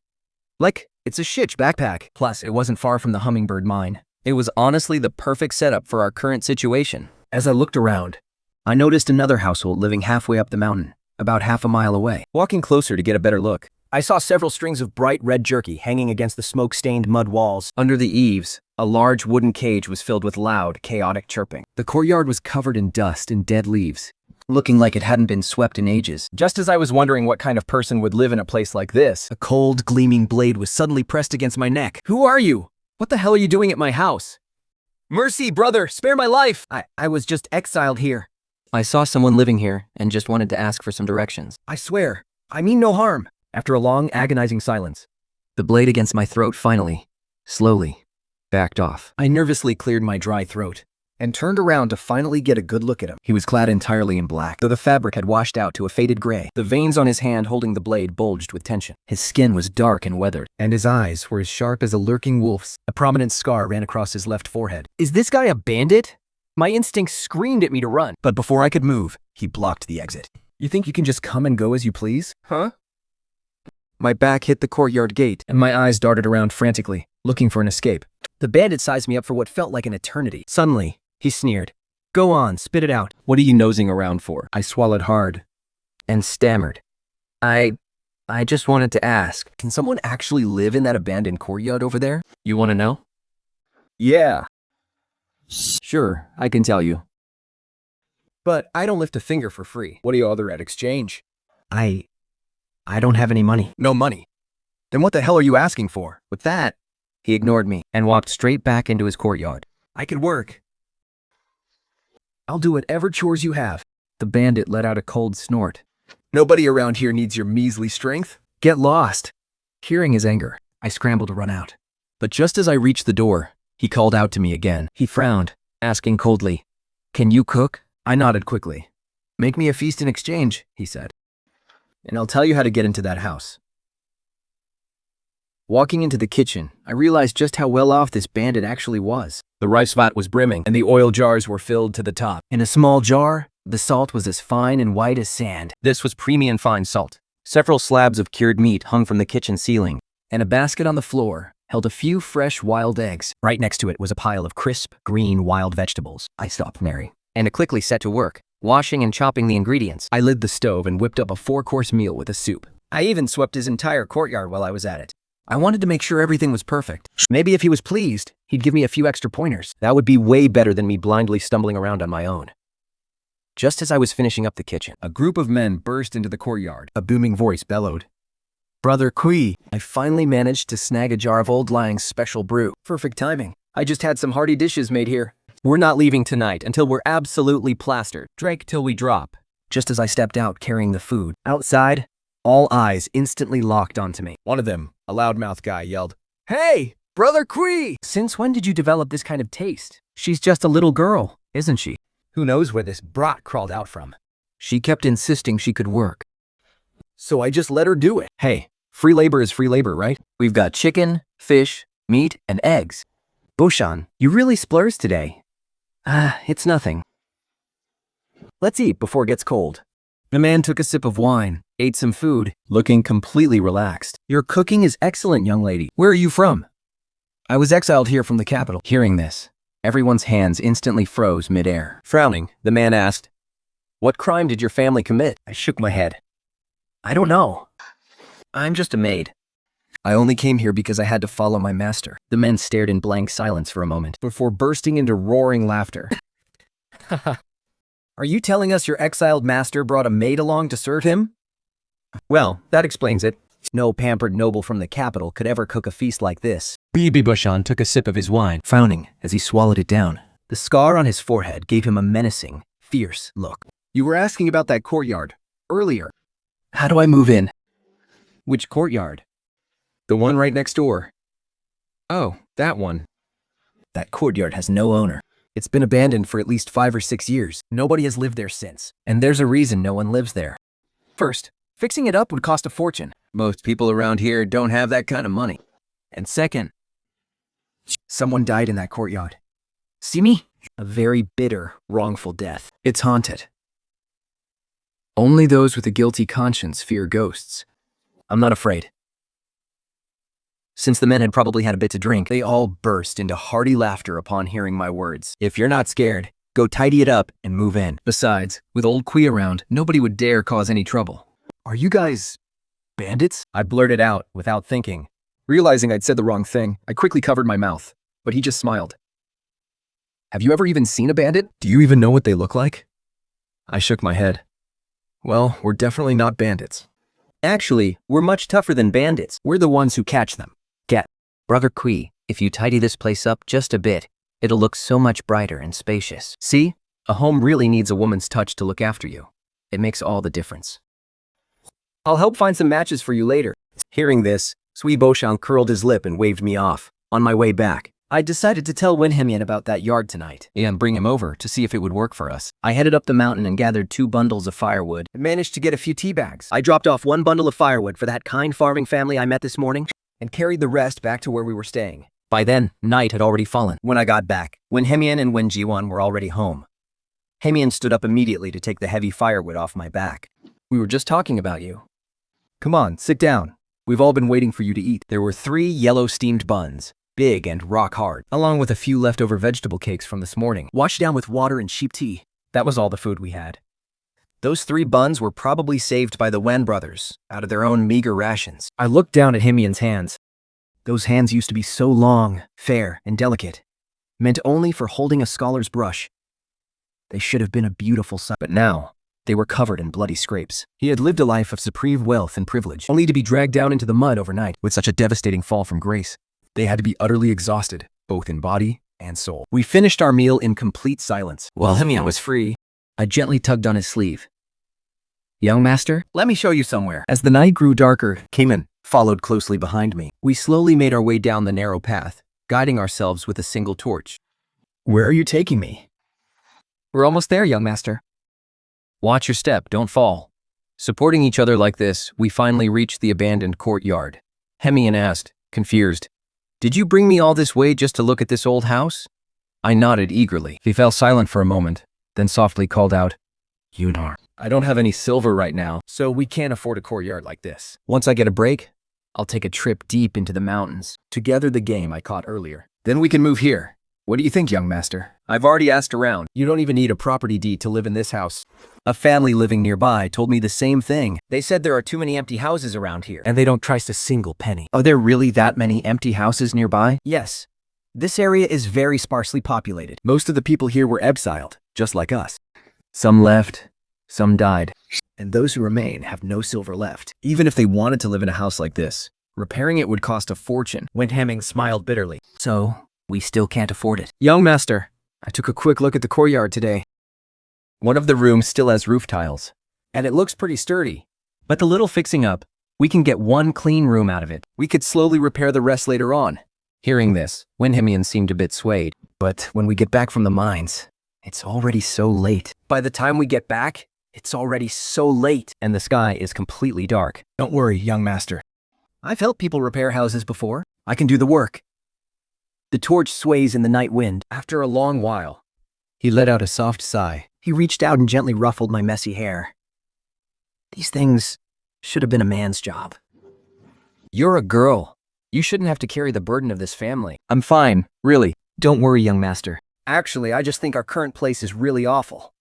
Like, it's a shitch backpack. Plus, it wasn't far from the hummingbird mine. It was honestly the perfect setup for our current situation. As I looked around, I noticed another household living halfway up the mountain, about half a mile away. Walking closer to get a better look, I saw several strings of bright red jerky hanging against the smoke-stained mud walls. Under the eaves, a large wooden cage was filled with loud, chaotic chirping. The courtyard was covered in dust and dead leaves, looking like it hadn't been swept in ages. Just as I was wondering what kind of person would live in a place like this, a cold, gleaming blade was suddenly pressed against my neck. Who are you? What the hell are you doing at my house? Mercy, brother, spare my life! I was just exiled here. I saw someone living here and just wanted to ask for some directions. I swear, I mean no harm. After a long, agonizing silence, the blade against my throat finally, slowly, backed off. I nervously cleared my dry throat and turned around to finally get a good look at him. He was clad entirely in black, though the fabric had washed out to a faded gray. The veins on his hand holding the blade bulged with tension. His skin was dark and weathered, and his eyes were as sharp as a lurking wolf's. A prominent scar ran across his left forehead. Is this guy a bandit? My instincts screamed at me to run, but before I could move, he blocked the exit. You think you can just come and go as you please? Huh? My back hit the courtyard gate, and my eyes darted around frantically, looking for an escape. The bandit sized me up for what felt like an eternity. Suddenly, he sneered. Go on, spit it out. What are you nosing around for? I swallowed hard and stammered. I just wanted to ask, can someone actually live in that abandoned courtyard over there? You want to know? Yeah. Sure, I can tell you. But I don't lift a finger for free. What do you other at exchange? I don't have any money. No money? Then what the hell are you asking for? With that, he ignored me and walked straight back into his courtyard. I could work. I'll do whatever chores you have. The bandit let out a cold snort. Nobody around here needs your measly strength. Get lost. Hearing his anger, I scrambled to run out. But just as I reached the door, he called out to me again. He frowned, asking coldly, "Can you cook?" I nodded quickly. "Make me a feast in exchange," he said. "And I'll tell you how to get into that house." Walking into the kitchen, I realized just how well off this bandit actually was. The rice vat was brimming, and the oil jars were filled to the top. In a small jar, the salt was as fine and white as sand. This was premium fine salt. Several slabs of cured meat hung from the kitchen ceiling, and a basket on the floor held a few fresh wild eggs. Right next to it was a pile of crisp, green wild vegetables. I stopped Mary, and quickly set to work, washing and chopping the ingredients. I lit the stove and whipped up a 4-course meal with a soup. I even swept his entire courtyard while I was at it. I wanted to make sure everything was perfect. Maybe if he was pleased, he'd give me a few extra pointers. That would be way better than me blindly stumbling around on my own. Just as I was finishing up the kitchen, a group of men burst into the courtyard. A booming voice bellowed, "Brother Kui!" I finally managed to snag a jar of Old Lang's special brew. Perfect timing. I just had some hearty dishes made here. We're not leaving tonight until we're absolutely plastered. Drink till we drop. Just as I stepped out carrying the food, outside, all eyes instantly locked onto me. One of them, a loudmouth guy, yelled, "Hey, Brother Kui! Since when did you develop this kind of taste? She's just a little girl, isn't she? Who knows where this brat crawled out from?" She kept insisting she could work, so I just let her do it. Hey, free labor is free labor, right? We've got chicken, fish, meat, and eggs. Boshan, you really splurs today. It's nothing. Let's eat before it gets cold. The man took a sip of wine, ate some food, looking completely relaxed. Your cooking is excellent, young lady. Where are you from? I was exiled here from the capital. Hearing this, everyone's hands instantly froze midair. Frowning, the man asked, "What crime did your family commit?" I shook my head. I don't know. I'm just a maid. I only came here because I had to follow my master. The men stared in blank silence for a moment. Before bursting into roaring laughter. Are you telling us your exiled master brought a maid along to serve him? Well, that explains it. No pampered noble from the capital could ever cook a feast like this. Bibi Bushan took a sip of his wine, frowning as he swallowed it down. The scar on his forehead gave him a menacing, fierce look. You were asking about that courtyard earlier. How do I move in? Which courtyard? The one right next door. Oh, that one. That courtyard has no owner. It's been abandoned for at least 5 or 6 years. Nobody has lived there since. And there's a reason no one lives there. First, fixing it up would cost a fortune. Most people around here don't have that kind of money. And second, someone died in that courtyard. See me? A very bitter, wrongful death. It's haunted. Only those with a guilty conscience fear ghosts. I'm not afraid. Since the men had probably had a bit to drink, they all burst into hearty laughter upon hearing my words. If you're not scared, go tidy it up and move in. Besides, with old Kui around, nobody would dare cause any trouble. Are you guys bandits? I blurted out without thinking. Realizing I'd said the wrong thing, I quickly covered my mouth, but he just smiled. Have you ever even seen a bandit? Do you even know what they look like? I shook my head. Well, we're definitely not bandits. Actually, we're much tougher than bandits. We're the ones who catch them. Brother Kui, if you tidy this place up just a bit, it'll look so much brighter and spacious. See? A home really needs a woman's touch to look after you. It makes all the difference. I'll help find some matches for you later. Hearing this, Sui Boshang curled his lip and waved me off. On my way back, I decided to tell Wen Hemian about that yard tonight. And bring him over to see if it would work for us. I headed up the mountain and gathered 2 bundles of firewood. I managed to get a few tea bags. I dropped off 1 bundle of firewood for that kind farming family I met this morning. And carried the rest back to where we were staying. By then, night had already fallen. When I got back, Wen Hemian and Wen Jiwan were already home. Hemian stood up immediately to take the heavy firewood off my back. We were just talking about you. Come on, sit down. We've all been waiting for you to eat. There were 3 yellow steamed buns, big and rock hard, along with a few leftover vegetable cakes from this morning, washed down with water and sheep tea. That was all the food we had. Those 3 buns were probably saved by the Wan brothers, out of their own meager rations. I looked down at Hemian's hands. Those hands used to be so long, fair, and delicate, meant only for holding a scholar's brush. They should have been a beautiful sight, but now they were covered in bloody scrapes. He had lived a life of supreme wealth and privilege, only to be dragged down into the mud overnight with such a devastating fall from grace. They had to be utterly exhausted, both in body and soul. We finished our meal in complete silence. While Hemian was free, I gently tugged on his sleeve. Young master? Let me show you somewhere. As the night grew darker, Cayman followed closely behind me. We slowly made our way down the narrow path, guiding ourselves with a single torch. Where are you taking me? We're almost there, young master. Watch your step, don't fall. Supporting each other like this, we finally reached the abandoned courtyard. Hemian asked, confused, "Did you bring me all this way just to look at this old house?" I nodded eagerly. He fell silent for a moment, then softly called out, "Yunar." I don't have any silver right now, so we can't afford a courtyard like this. Once I get a break, I'll take a trip deep into the mountains to gather the game I caught earlier. Then we can move here. What do you think, young master? I've already asked around. You don't even need a property deed to live in this house. A family living nearby told me the same thing. They said there are too many empty houses around here, and they don't trust a single penny. Are there really that many empty houses nearby? Yes. This area is very sparsely populated. Most of the people here were exiled, just like us. Some left, some died, and those who remain have no silver left. Even if they wanted to live in a house like this, repairing it would cost a fortune. Wen Hemian smiled bitterly. So, we still can't afford it. Young master, I took a quick look at the courtyard today. One of the rooms still has roof tiles, and it looks pretty sturdy. But the little fixing up, we can get 1 clean room out of it. We could slowly repair the rest later on. Hearing this, Wen Hemian seemed a bit swayed. But when we get back from the mines, it's already so late. By the time we get back, it's already so late, and the sky is completely dark. Don't worry, young master. I've helped people repair houses before. I can do the work. The torch sways in the night wind. After a long while, he let out a soft sigh. He reached out and gently ruffled my messy hair. These things should have been a man's job. You're a girl. You shouldn't have to carry the burden of this family. I'm fine, really. Don't worry, young master. Actually, I just think our current place is really awful.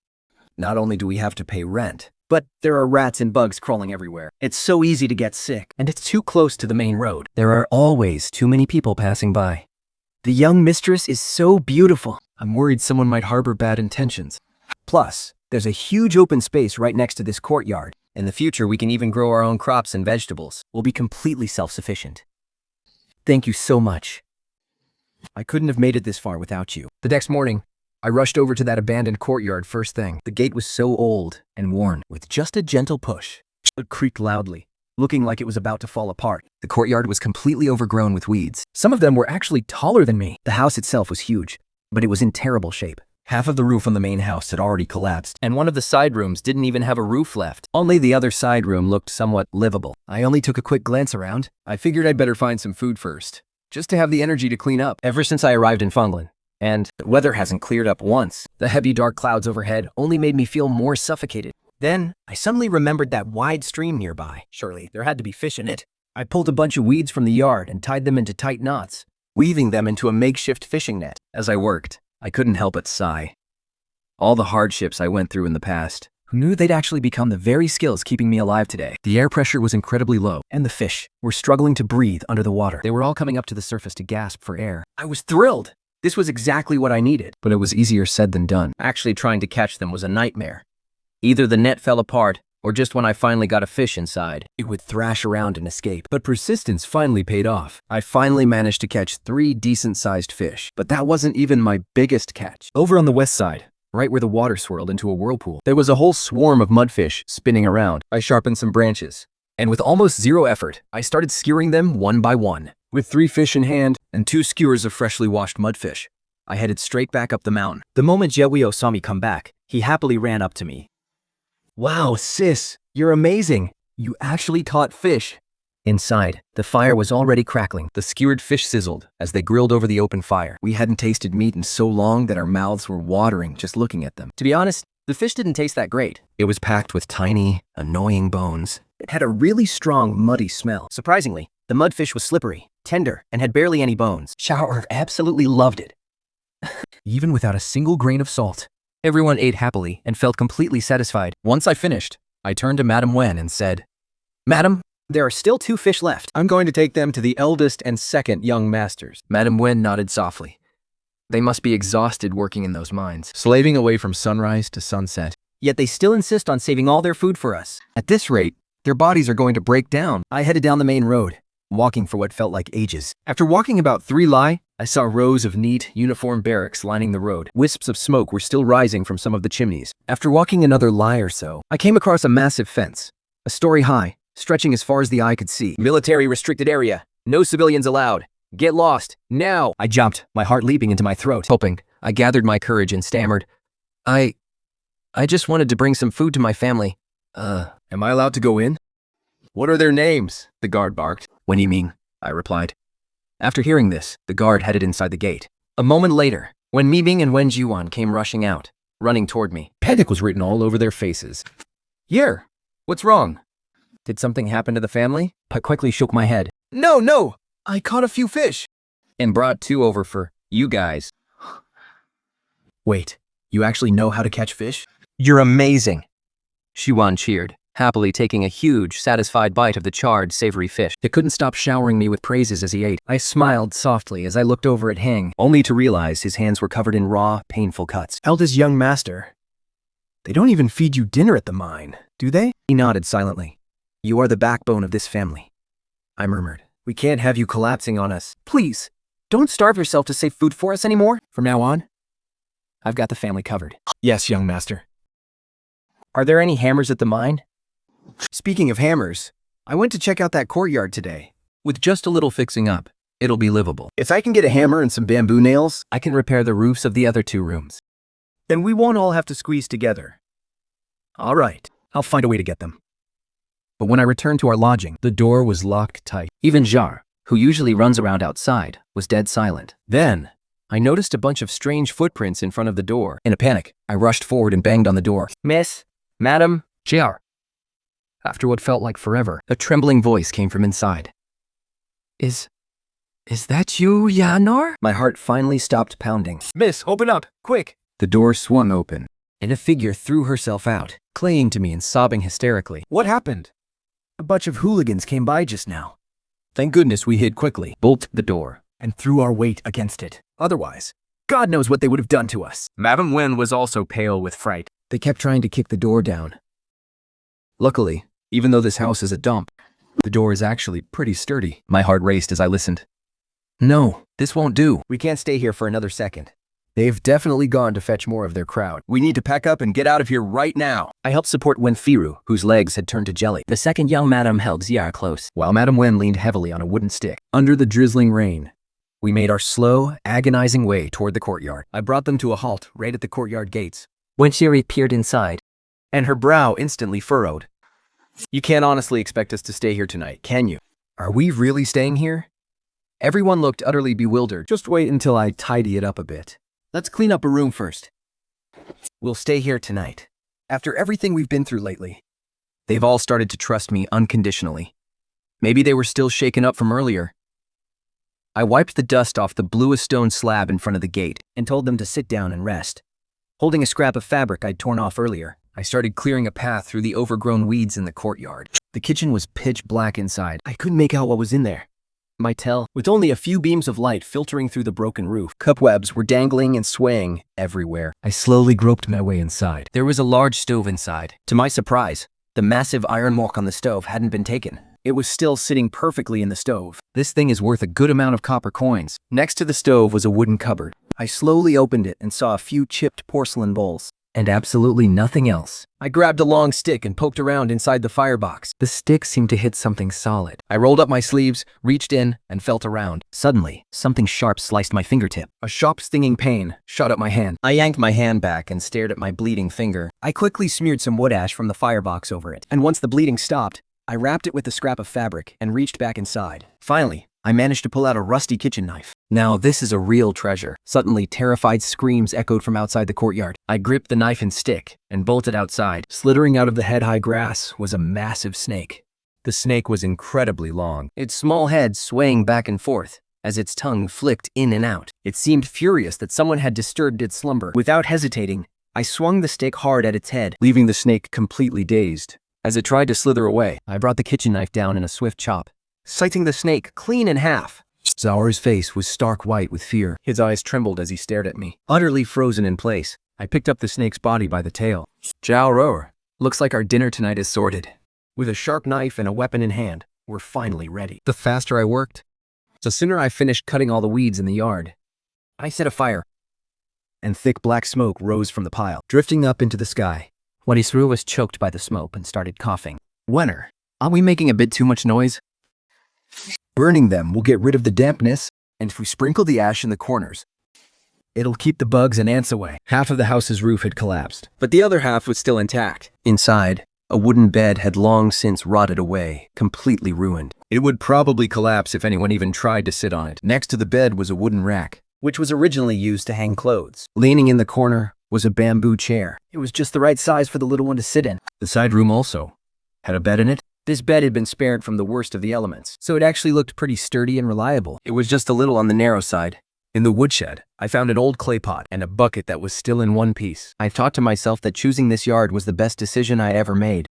Not only do we have to pay rent, But there are rats and bugs crawling everywhere. It's so easy to get sick, and it's too close to the main road. There are always too many people passing by. The young mistress is so beautiful. I'm worried someone might harbor bad intentions. Plus, there's a huge open space right next to this courtyard. In the future, we can even grow our own crops and vegetables. We'll be completely self-sufficient. Thank you so much. I couldn't have made it this far without you. The next morning, I rushed over to that abandoned courtyard first thing. The gate was so old and worn. With just a gentle push, it creaked loudly, looking like it was about to fall apart. The courtyard was completely overgrown with weeds. Some of them were actually taller than me. The house itself was huge, but it was in terrible shape. Half of the roof on the main house had already collapsed. And one of the side rooms didn't even have a roof left. Only the other side room looked somewhat livable. I only took a quick glance around. I figured I'd better find some food first, just to have the energy to clean up. Ever since I arrived in Fungland, and the weather hasn't cleared up once. The heavy dark clouds overhead only made me feel more suffocated. Then, I suddenly remembered that wide stream nearby. Surely, there had to be fish in it. I pulled a bunch of weeds from the yard and tied them into tight knots, weaving them into a makeshift fishing net. As I worked, I couldn't help but sigh. All the hardships I went through in the past. Who knew they'd actually become the very skills keeping me alive today? The air pressure was incredibly low, And the fish were struggling to breathe under the water. they were all coming up to the surface to gasp for air. I was thrilled. This was exactly what I needed. But it was easier said than done. Actually trying to catch them was a nightmare. Either the net fell apart, or just when I finally got a fish inside, It would thrash around and escape. But persistence finally paid off. I finally managed to catch 3 decent-sized fish. But that wasn't even my biggest catch. Over on the west side, right where the water swirled into a whirlpool, there was a whole swarm of mudfish spinning around. I sharpened some branches, and with almost zero effort, I started skewering them one by one. With 3 fish in hand and 2 skewers of freshly washed mudfish, I headed straight back up the mountain. The moment Jewio saw me come back, he happily ran up to me. Wow, sis, you're amazing. You actually caught fish. inside, the fire was already crackling. The skewered fish sizzled as they grilled over the open fire. We hadn't tasted meat in so long that our mouths were watering just looking at them. To be honest, the fish didn't taste that great. It was packed with tiny, annoying bones. It had a really strong, muddy smell. Surprisingly, the mudfish was slippery, tender, and had barely any bones. Shower absolutely loved it. Even without a single grain of salt. Everyone ate happily and felt completely satisfied. Once I finished, I turned to Madame Wen and said, "Madam, There are still 2 fish left. I'm going to take them to the eldest and second young masters." Madame Wen nodded softly. They must be exhausted working in those mines, slaving away from sunrise to sunset. Yet they still insist on saving all their food for us. At this rate, their bodies are going to break down. I headed down the main road, walking for what felt like ages. After walking about 3 li, I saw rows of neat, uniformed barracks lining the road. Wisps of smoke were still rising from some of the chimneys. After walking another li or so, I came across a massive fence, a story high, stretching as far as the eye could see. Military restricted area. No civilians allowed. Get lost. Now. I jumped, my heart leaping into my throat. Hoping, I gathered my courage and stammered, I just wanted to bring some food to my family. Am I allowed to go in? What are their names? The guard barked. When you mean? I replied. After hearing this, the guard headed inside the gate. A moment later, when Mibing and Wen Jiwan came rushing out, running toward me. Panic was written all over their faces. Here, what's wrong? Did something happen to the family? I quickly shook my head. No, I caught a few fish. And brought 2 over for you guys. Wait, you actually know how to catch fish? You're amazing. Shiwan cheered, happily taking a huge, satisfied bite of the charred, savory fish. He couldn't stop showering me with praises as he ate. I smiled softly as I looked over at Hang, only to realize his hands were covered in raw, painful cuts. Eldest young master, they don't even feed you dinner at the mine, do they? He nodded silently. You are the backbone of this family. I murmured. We can't have you collapsing on us. Please, don't starve yourself to save food for us anymore. From now on, I've got the family covered. yes, young master. Are there any hammers at the mine? Speaking of hammers, I went to check out that courtyard today. With just a little fixing up, it'll be livable. If I can get a hammer and some bamboo nails, I can repair the roofs of the other 2 rooms. Then we won't all have to squeeze together. All right, I'll find a way to get them. But when I returned to our lodging, the door was locked tight. Even Jar, who usually runs around outside, was dead silent. Then, I noticed a bunch of strange footprints in front of the door. In a panic, I rushed forward and banged on the door. Miss, madam, JR. After what felt like forever, a trembling voice came from inside. Is that you, Yanor? My heart finally stopped pounding. Miss, open up, quick! The door swung open, and a figure threw herself out, clinging to me and sobbing hysterically. What happened? A bunch of hooligans came by just now. Thank goodness we hid quickly, Bolted the door. and threw our weight against it. Otherwise, God knows what they would have done to us. Madame Wen was also pale with fright. They kept trying to kick the door down. Luckily, even though this house is a dump, the door is actually pretty sturdy. My heart raced as I listened. No, this won't do. We can't stay here for another second. They've definitely gone to fetch more of their crowd. We need to pack up and get out of here right now. I helped support Wen Firu, Whose legs had turned to jelly, the second young madam held Heir close. while Madame Wen leaned heavily on a wooden stick. Under the drizzling rain, We made our slow, agonizing way toward the courtyard. I brought them to a halt right at the courtyard gates, When Shiri peered inside, And her brow instantly furrowed. You can't honestly expect us to stay here tonight, can you? Are we really staying here? Everyone looked utterly bewildered. Just wait until I tidy it up a bit. Let's clean up a room first. We'll stay here tonight. After everything we've been through lately. They've all started to trust me unconditionally. Maybe they were still shaken up from earlier. I wiped the dust off the bluest stone slab in front of the gate and told them to sit down and rest. Holding a scrap of fabric I'd torn off earlier, I started clearing a path through the overgrown weeds in the courtyard. The kitchen was pitch black inside. I couldn't make out what was in there. My tell, with only a few beams of light filtering through the broken roof, cobwebs were dangling and swaying everywhere. I slowly groped my way inside. there was a large stove inside. To my surprise, the massive iron wok on the stove hadn't been taken. It was still sitting perfectly in the stove. This thing is worth a good amount of copper coins. Next to the stove was a wooden cupboard. I slowly opened it and saw a few chipped porcelain bowls. And absolutely nothing else. I grabbed a long stick and poked around inside the firebox. The stick seemed to hit something solid. I rolled up my sleeves, reached in, and felt around. Suddenly, something sharp sliced my fingertip. A sharp stinging pain shot up my hand. I yanked my hand back and stared at my bleeding finger. I quickly smeared some wood ash from the firebox over it, and once the bleeding stopped, I wrapped it with a scrap of fabric and reached back inside. Finally, I managed to pull out a rusty kitchen knife. Now this is a real treasure. Suddenly, terrified screams echoed from outside the courtyard. I gripped the knife and stick and bolted outside. Slithering out of the head-high grass was a massive snake. The snake was incredibly long, its small head swaying back and forth as its tongue flicked in and out. It seemed furious that someone had disturbed its slumber. Without hesitating, I swung the stick hard at its head, leaving the snake completely dazed. As it tried to slither away, I brought the kitchen knife down in a swift chop, slicing the snake clean in half. Zaur's face was stark white with fear. His eyes trembled as he stared at me, utterly frozen in place. I picked up the snake's body by the tail. Zhao Roer, looks like our dinner tonight is sorted. With a sharp knife and a weapon in hand, we're finally ready. The faster I worked, the sooner I finished cutting all the weeds in the yard. I set a fire, and thick black smoke rose from the pile, drifting up into the sky. What he threw was choked by the smoke and started coughing. Wenner, are we making a bit too much noise? Burning them will get rid of the dampness, and if we sprinkle the ash in the corners, it'll keep the bugs and ants away. Half of the house's roof had collapsed, but the other half was still intact. Inside, a wooden bed had long since rotted away, completely ruined. It would probably collapse if anyone even tried to sit on it. Next to the bed was a wooden rack, which was originally used to hang clothes. Leaning in the corner was a bamboo chair. It was just the right size for the little one to sit in. The side room also had a bed in it. This bed had been spared from the worst of the elements, so it actually looked pretty sturdy and reliable. It was just a little on the narrow side. In the woodshed, I found an old clay pot and a bucket that was still in one piece. I thought to myself that choosing this yard was the best decision I ever made.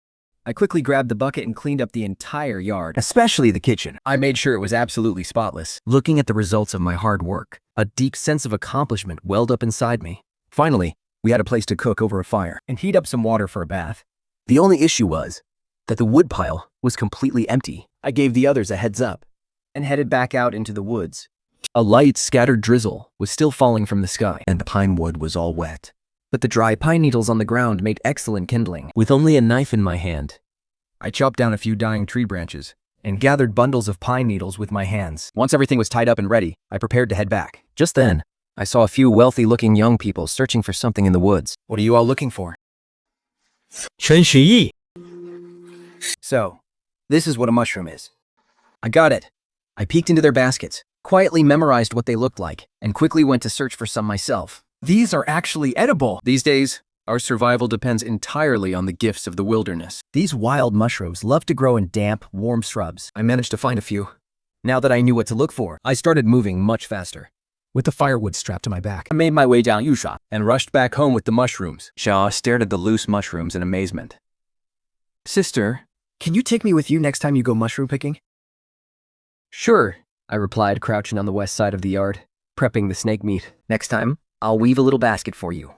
I quickly grabbed the bucket and cleaned up the entire yard, especially the kitchen. I made sure it was absolutely spotless. Looking at the results of my hard work, a deep sense of accomplishment welled up inside me. Finally, we had a place to cook over a fire and heat up some water for a bath. The only issue was that the wood pile was completely empty. I gave the others a heads up and headed back out into the woods. A light, scattered drizzle was still falling from the sky, and the pine wood was all wet. But the dry pine needles on the ground made excellent kindling. With only a knife in my hand, I chopped down a few dying tree branches and gathered bundles of pine needles with my hands. Once everything was tied up and ready, I prepared to head back. Just then, I saw a few wealthy-looking young people searching for something in the woods. What are you all looking for? 陈实义 So, this is what a mushroom is. I got it. I peeked into their baskets, quietly memorized what they looked like, and quickly went to search for some myself. These are actually edible. These days, our survival depends entirely on the gifts of the wilderness. These wild mushrooms love to grow in damp, warm shrubs. I managed to find a few. Now that I knew what to look for, I started moving much faster. with the firewood strapped to my back. I made my way down Yusha and rushed back home with the mushrooms. Shaw stared at the loose mushrooms in amazement. Sister, can you take me with you next time you go mushroom picking? Sure, I replied, crouching on the west side of the yard, prepping the snake meat. Next time, I'll weave a little basket for you,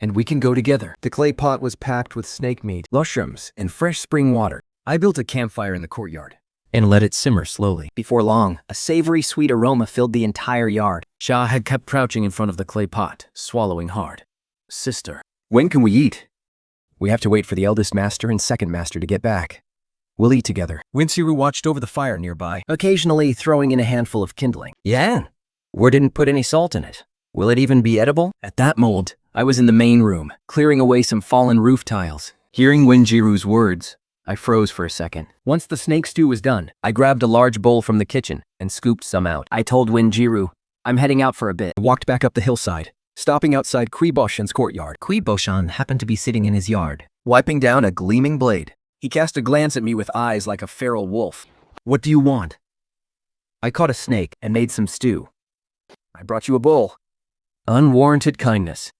and we can go together. The clay pot was packed with snake meat, Mushrooms, and fresh spring water. I built a campfire in the courtyard And let it simmer slowly. Before long, a savory, sweet aroma filled the entire yard. Shah had kept crouching in front of the clay pot, swallowing hard. Sister, When can we eat? we have to wait for the eldest master and second master to get back. We'll eat together. Winsiru watched over the fire nearby. Occasionally throwing in a handful of kindling. Yeah. We didn't put any salt in it. Will it even be edible? At that moment, I was in the main room, clearing away some fallen roof tiles. Hearing Wenjiru's words, I froze for a second. Once the snake stew was done, I grabbed a large bowl from the kitchen and scooped some out. I told Wenjiru, I'm heading out for a bit. I walked back up the hillside, stopping outside Kuiboshan's courtyard. Kuiboshan happened to be sitting in his yard. Wiping down a gleaming blade, he cast a glance at me with eyes like a feral wolf. What do you want? I caught a snake and made some stew. I brought you a bowl. Unwarranted kindness.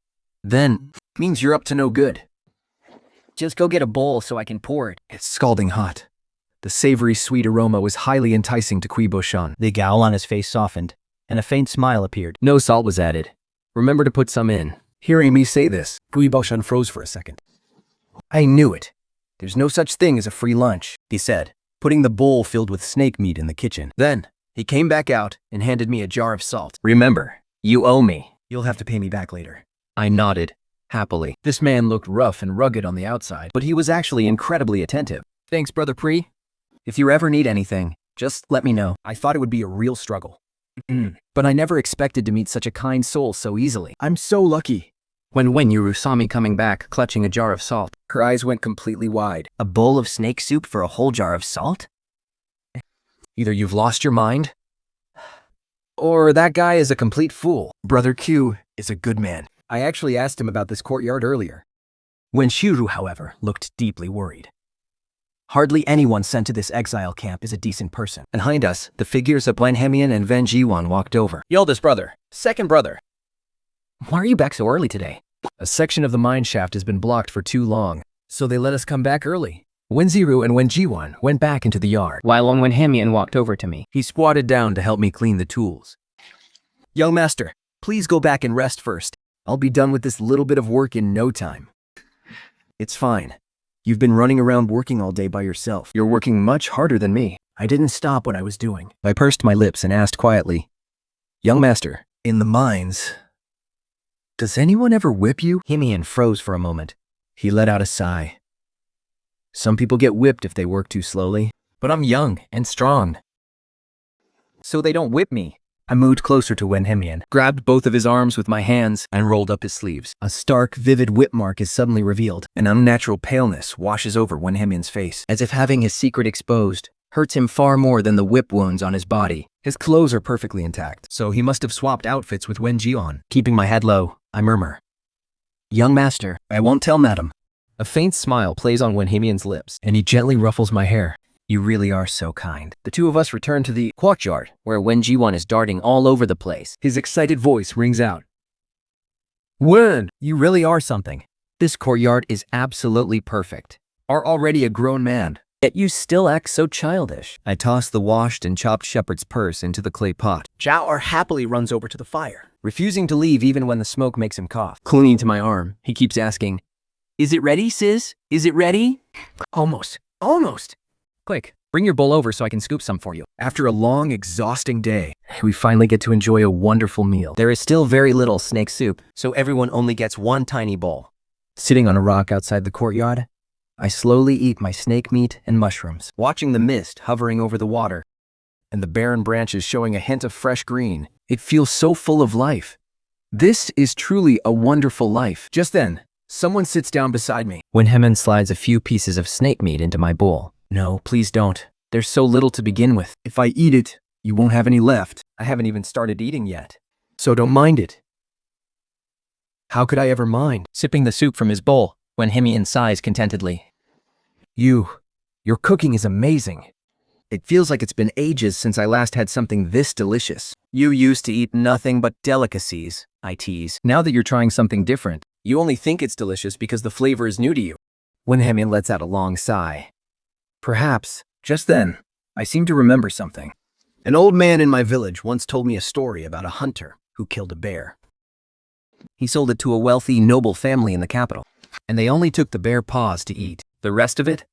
Then, means you're up to no good. Just go get a bowl so I can pour it. It's scalding hot. The savory, sweet aroma was highly enticing to Kuiboshan. The gowl on his face softened, and a faint smile appeared. No salt was added. Remember to put some in. Hearing me say this, Kuiboshan froze for a second. I knew it. There's no such thing as a free lunch, he said, putting the bowl filled with snake meat in the kitchen. Then, he came back out and handed me a jar of salt. Remember, you owe me. You'll have to pay me back later. I nodded, happily. This man looked rough and rugged on the outside, but he was actually incredibly attentive. Thanks, Brother Pri. If you ever need anything, just let me know. I thought it would be a real struggle. But I never expected to meet such a kind soul so easily. I'm so lucky. When Wenjiru saw me coming back, clutching a jar of salt, Her eyes went completely wide. A bowl of snake soup for a whole jar of salt? Either you've lost your mind, or that guy is a complete fool. Brother Q is a good man. I actually asked him about this courtyard earlier. Wenjiru, however, looked deeply worried. Hardly anyone sent to this exile camp is a decent person. behind us, the figures of Blanhemian and Ven Jiwan walked over. Eldest brother, second brother. Why are you back so early today? A section of the mine shaft has been blocked for too long, so they let us come back early. Wenziru and Wenjiwan went back into the yard. While Wenhemian walked over to me. He squatted down to help me clean the tools. Young master, please go back and rest first. I'll be done with this little bit of work in no time. It's fine. You've been running around working all day by yourself. You're working much harder than me. I didn't stop what I was doing. I pursed my lips and asked quietly, Young master, In the mines, does anyone ever whip you? Hemian froze for a moment. He let out a sigh. Some people get whipped if they work too slowly, but I'm young and strong, so they don't whip me. I moved closer to Wenhemian, grabbed both of his arms with my hands and rolled up his sleeves. A stark, vivid whip mark is suddenly revealed. An unnatural paleness washes over Wenhemian's face, As if having his secret exposed hurts him far more than the whip wounds on his body. His clothes are perfectly intact, so he must have swapped outfits with Wenjian. Keeping my head low, I murmur, Young master, I won't tell madam. A faint smile plays on Wenhemian's lips, and he gently ruffles my hair. you really are so kind. The two of us return to the courtyard, where Wen Jiwan is darting all over the place. His excited voice rings out. Wen, you really are something. This courtyard is absolutely perfect. Are already a grown man. Yet you still act so childish. I toss the washed and chopped shepherd's purse into the clay pot. Zhao happily runs over to the fire, refusing to leave even when the smoke makes him cough. Clinging to my arm, he keeps asking, Is it ready, sis? Is it ready? Almost. Quick, bring your bowl over so I can scoop some for you. After a long, exhausting day, we finally get to enjoy a wonderful meal. There is still very little snake soup, so everyone only gets one tiny bowl. Sitting on a rock outside the courtyard, I slowly eat my snake meat and mushrooms, watching the mist hovering over the water and the barren branches showing a hint of fresh green. It feels so full of life. This is truly a wonderful life. Just then, someone sits down beside me. Wenhemian slides a few pieces of snake meat into my bowl. No, please don't. There's so little to begin with. If I eat it, you won't have any left. I haven't even started eating yet. So don't mind it. How could I ever mind? Sipping the soup from his bowl, Wenhemian sighs contentedly. Your cooking is amazing. It feels like it's been ages since I last had something this delicious. You used to eat nothing but delicacies, I tease. Now that you're trying something different, you only think it's delicious because the flavor is new to you. Wenhamian lets out a long sigh. Perhaps, just then, I seem to remember something. An old man in my village once told me a story about a hunter who killed a bear. He sold it to a wealthy, noble family in the capital, and they only took the bear paws to eat. The rest of it?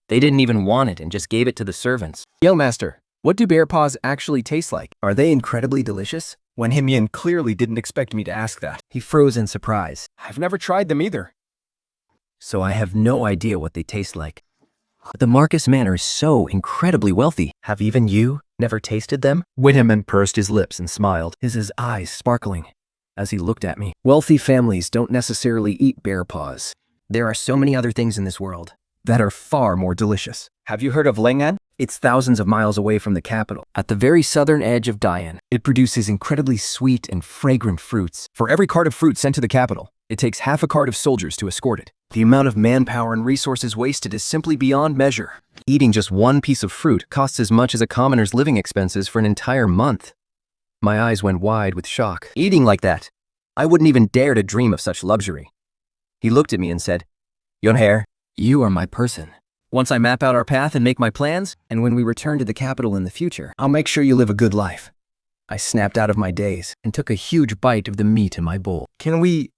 They didn't even want it and just gave it to the servants. Young master, what do bear paws actually taste like? Are they incredibly delicious? Wenhamian clearly didn't expect me to ask that. He froze in surprise. I've never tried them either. So I have no idea what they taste like. But the Marcus Manor is so incredibly wealthy. Have even you never tasted them? Wenhamian pursed his lips and smiled, his eyes sparkling as he looked at me. Wealthy families don't necessarily eat bear paws. There are so many other things in this world that are far more delicious. Have you heard of Lengan? It's thousands of miles away from the capital, at the very southern edge of Dian. It produces incredibly sweet and fragrant fruits. For every cart of fruit sent to the capital, it takes half a cart of soldiers to escort it. The amount of manpower and resources wasted is simply beyond measure. Eating just one piece of fruit costs as much as a commoner's living expenses for an entire month. My eyes went wide with shock. Eating like that? I wouldn't even dare to dream of such luxury. He looked at me and said, Heir, you are my person. Once I map out our path and make my plans, and when we return to the capital in the future, I'll make sure you live a good life. I snapped out of my daze and took a huge bite of the meat in my bowl. Can we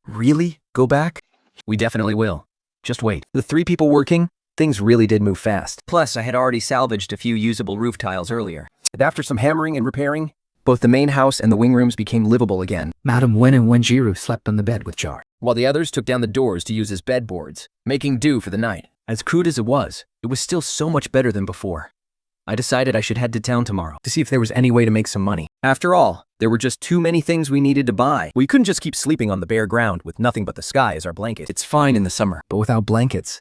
really go back? We definitely will. Just wait. The 3 people working, things really did move fast. Plus, I had already salvaged a few usable roof tiles earlier. And after some hammering and repairing, both the main house and the wing rooms became livable again. Madam Wen and Wenjiru slept on the bed with Jar, while the others took down the doors to use as bedboards, making do for the night. As crude as it was still so much better than before. I decided I should head to town tomorrow to see if there was any way to make some money. After all, there were just too many things we needed to buy. We couldn't just keep sleeping on the bare ground with nothing but the sky as our blanket. It's fine in the summer, but without blankets,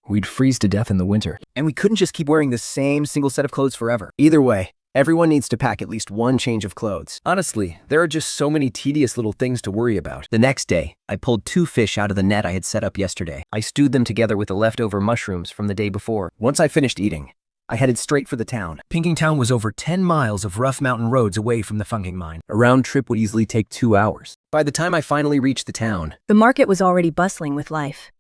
we'd freeze to death in the winter. And we couldn't just keep wearing the same single set of clothes forever. Either way, everyone needs to pack at least one change of clothes. Honestly, there are just so many tedious little things to worry about. The next day, I pulled 2 fish out of the net I had set up yesterday. I stewed them together with the leftover mushrooms from the day before. Once I finished eating, I headed straight for the town. Pinkingtown was over 10 miles of rough mountain roads away from the funking mine. A round trip would easily take 2 hours. By the time I finally reached the town, The market was already bustling with life.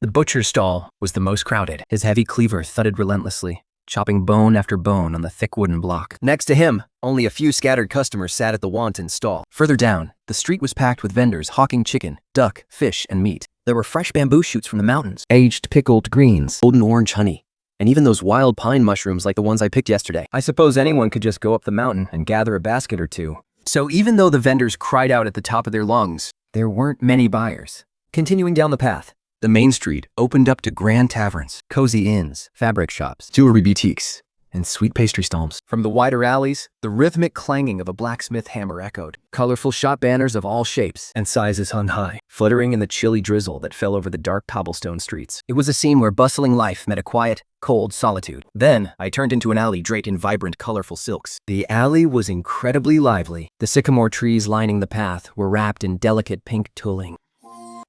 the butcher's stall was the most crowded. His heavy cleaver thudded relentlessly, chopping bone after bone on the thick wooden block. Next to him, only a few scattered customers sat at the wonton stall. Further down, the street was packed with vendors hawking chicken, duck, fish, and meat. There were fresh bamboo shoots from the mountains, aged pickled greens, golden orange honey, and even those wild pine mushrooms like the ones I picked yesterday. I suppose anyone could just go up the mountain and gather a basket or two. So even though the vendors cried out at the top of their lungs, there weren't many buyers. Continuing down the path, the main street opened up to grand taverns, cozy inns, fabric shops, jewelry boutiques, and sweet pastry stalls. From the wider alleys, the rhythmic clanging of a blacksmith hammer echoed. Colorful shop banners of all shapes and sizes hung high, fluttering in the chilly drizzle that fell over the dark cobblestone streets. It was a scene where bustling life met a quiet, cold solitude. Then, I turned into an alley draped in vibrant, colorful silks. The alley was incredibly lively. The sycamore trees lining the path were wrapped in delicate pink tooling.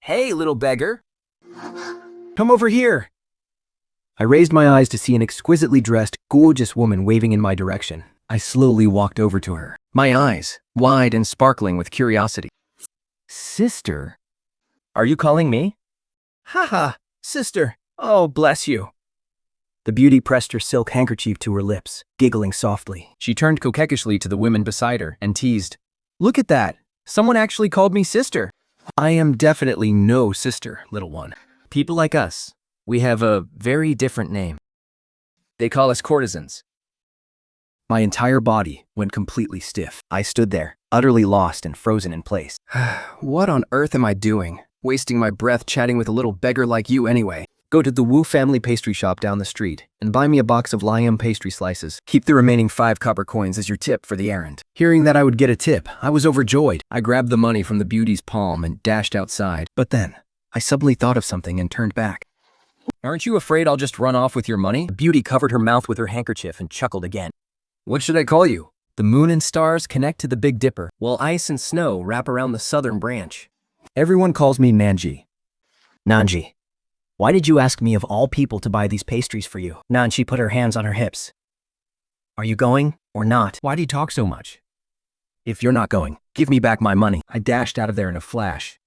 Hey, little beggar! Come over here! I raised my eyes to see an exquisitely dressed, gorgeous woman waving in my direction. I slowly walked over to her, my eyes wide and sparkling with curiosity. Sister? Are you calling me? Haha, sister. Oh, bless you. The beauty pressed her silk handkerchief to her lips, giggling softly. She turned coquettishly to the women beside her and teased, "Look at that! Someone actually called me sister." I am definitely no sister, little one. People like us, we have a very different name. They call us courtesans. My entire body went completely stiff. I stood there, utterly lost and frozen in place. What on earth am I doing? Wasting my breath chatting with a little beggar like you anyway. Go to the Wu family pastry shop down the street and buy me a box of Liam pastry slices. Keep the remaining 5 copper coins as your tip for the errand. Hearing that I would get a tip, I was overjoyed. I grabbed the money from the beauty's palm and dashed outside. But then, I suddenly thought of something and turned back. Aren't you afraid I'll just run off with your money? The beauty covered her mouth with her handkerchief and chuckled again. What should I call you? The moon and stars connect to the Big Dipper, while ice and snow wrap around the southern branch. Everyone calls me Nanji. Nanji, why did you ask me of all people to buy these pastries for you? Nanji put her hands on her hips, Are you going or not? Why do you talk so much? If you're not going, give me back my money. I dashed out of there in a flash.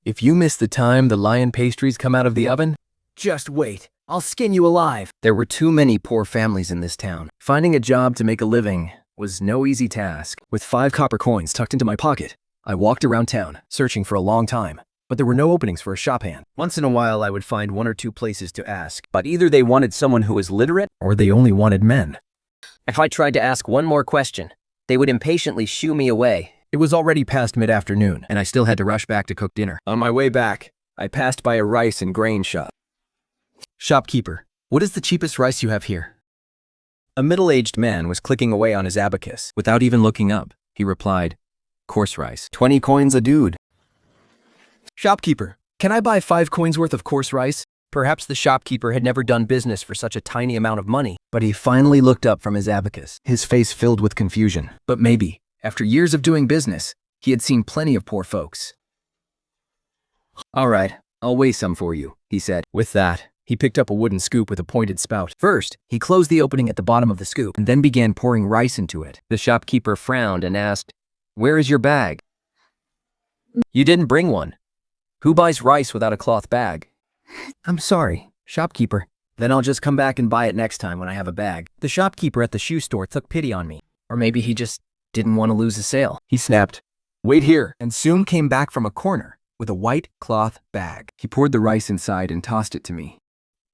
If you miss the time the lion pastries come out of the oven, just wait. I'll skin you alive. There were too many poor families in this town. Finding a job to make a living was no easy task. With 5 copper coins tucked into my pocket, I walked around town, searching for a long time. But there were no openings for a shop hand. Once in a while, I would find 1 or 2 places to ask, but either they wanted someone who was literate, Or they only wanted men. if I tried to ask one more question, they would impatiently shoo me away. It was already past mid-afternoon, and I still had to rush back to cook dinner. On my way back, I passed by a rice and grain shop. Shopkeeper, what is the cheapest rice you have here? A middle-aged man was clicking away on his abacus. Without even looking up, he replied, coarse rice. 20 coins a dude. Shopkeeper, can I buy 5 coins worth of coarse rice? Perhaps the shopkeeper had never done business for such a tiny amount of money. But he finally looked up from his abacus, his face filled with confusion. But maybe, after years of doing business, he had seen plenty of poor folks. All right, I'll weigh some for you, he said. With that, he picked up a wooden scoop with a pointed spout. First, he closed the opening at the bottom of the scoop and then began pouring rice into it. The shopkeeper frowned and asked, "Where is your bag?" "You didn't bring one. Who buys rice without a cloth bag?" I'm sorry, shopkeeper. "Then I'll just come back and buy it next time when I have a bag." The shopkeeper at the shoe store took pity on me. Or maybe he just didn't want to lose a sale. He snapped, "Wait here," and soon came back from a corner with a white cloth bag. He poured the rice inside and tossed it to me.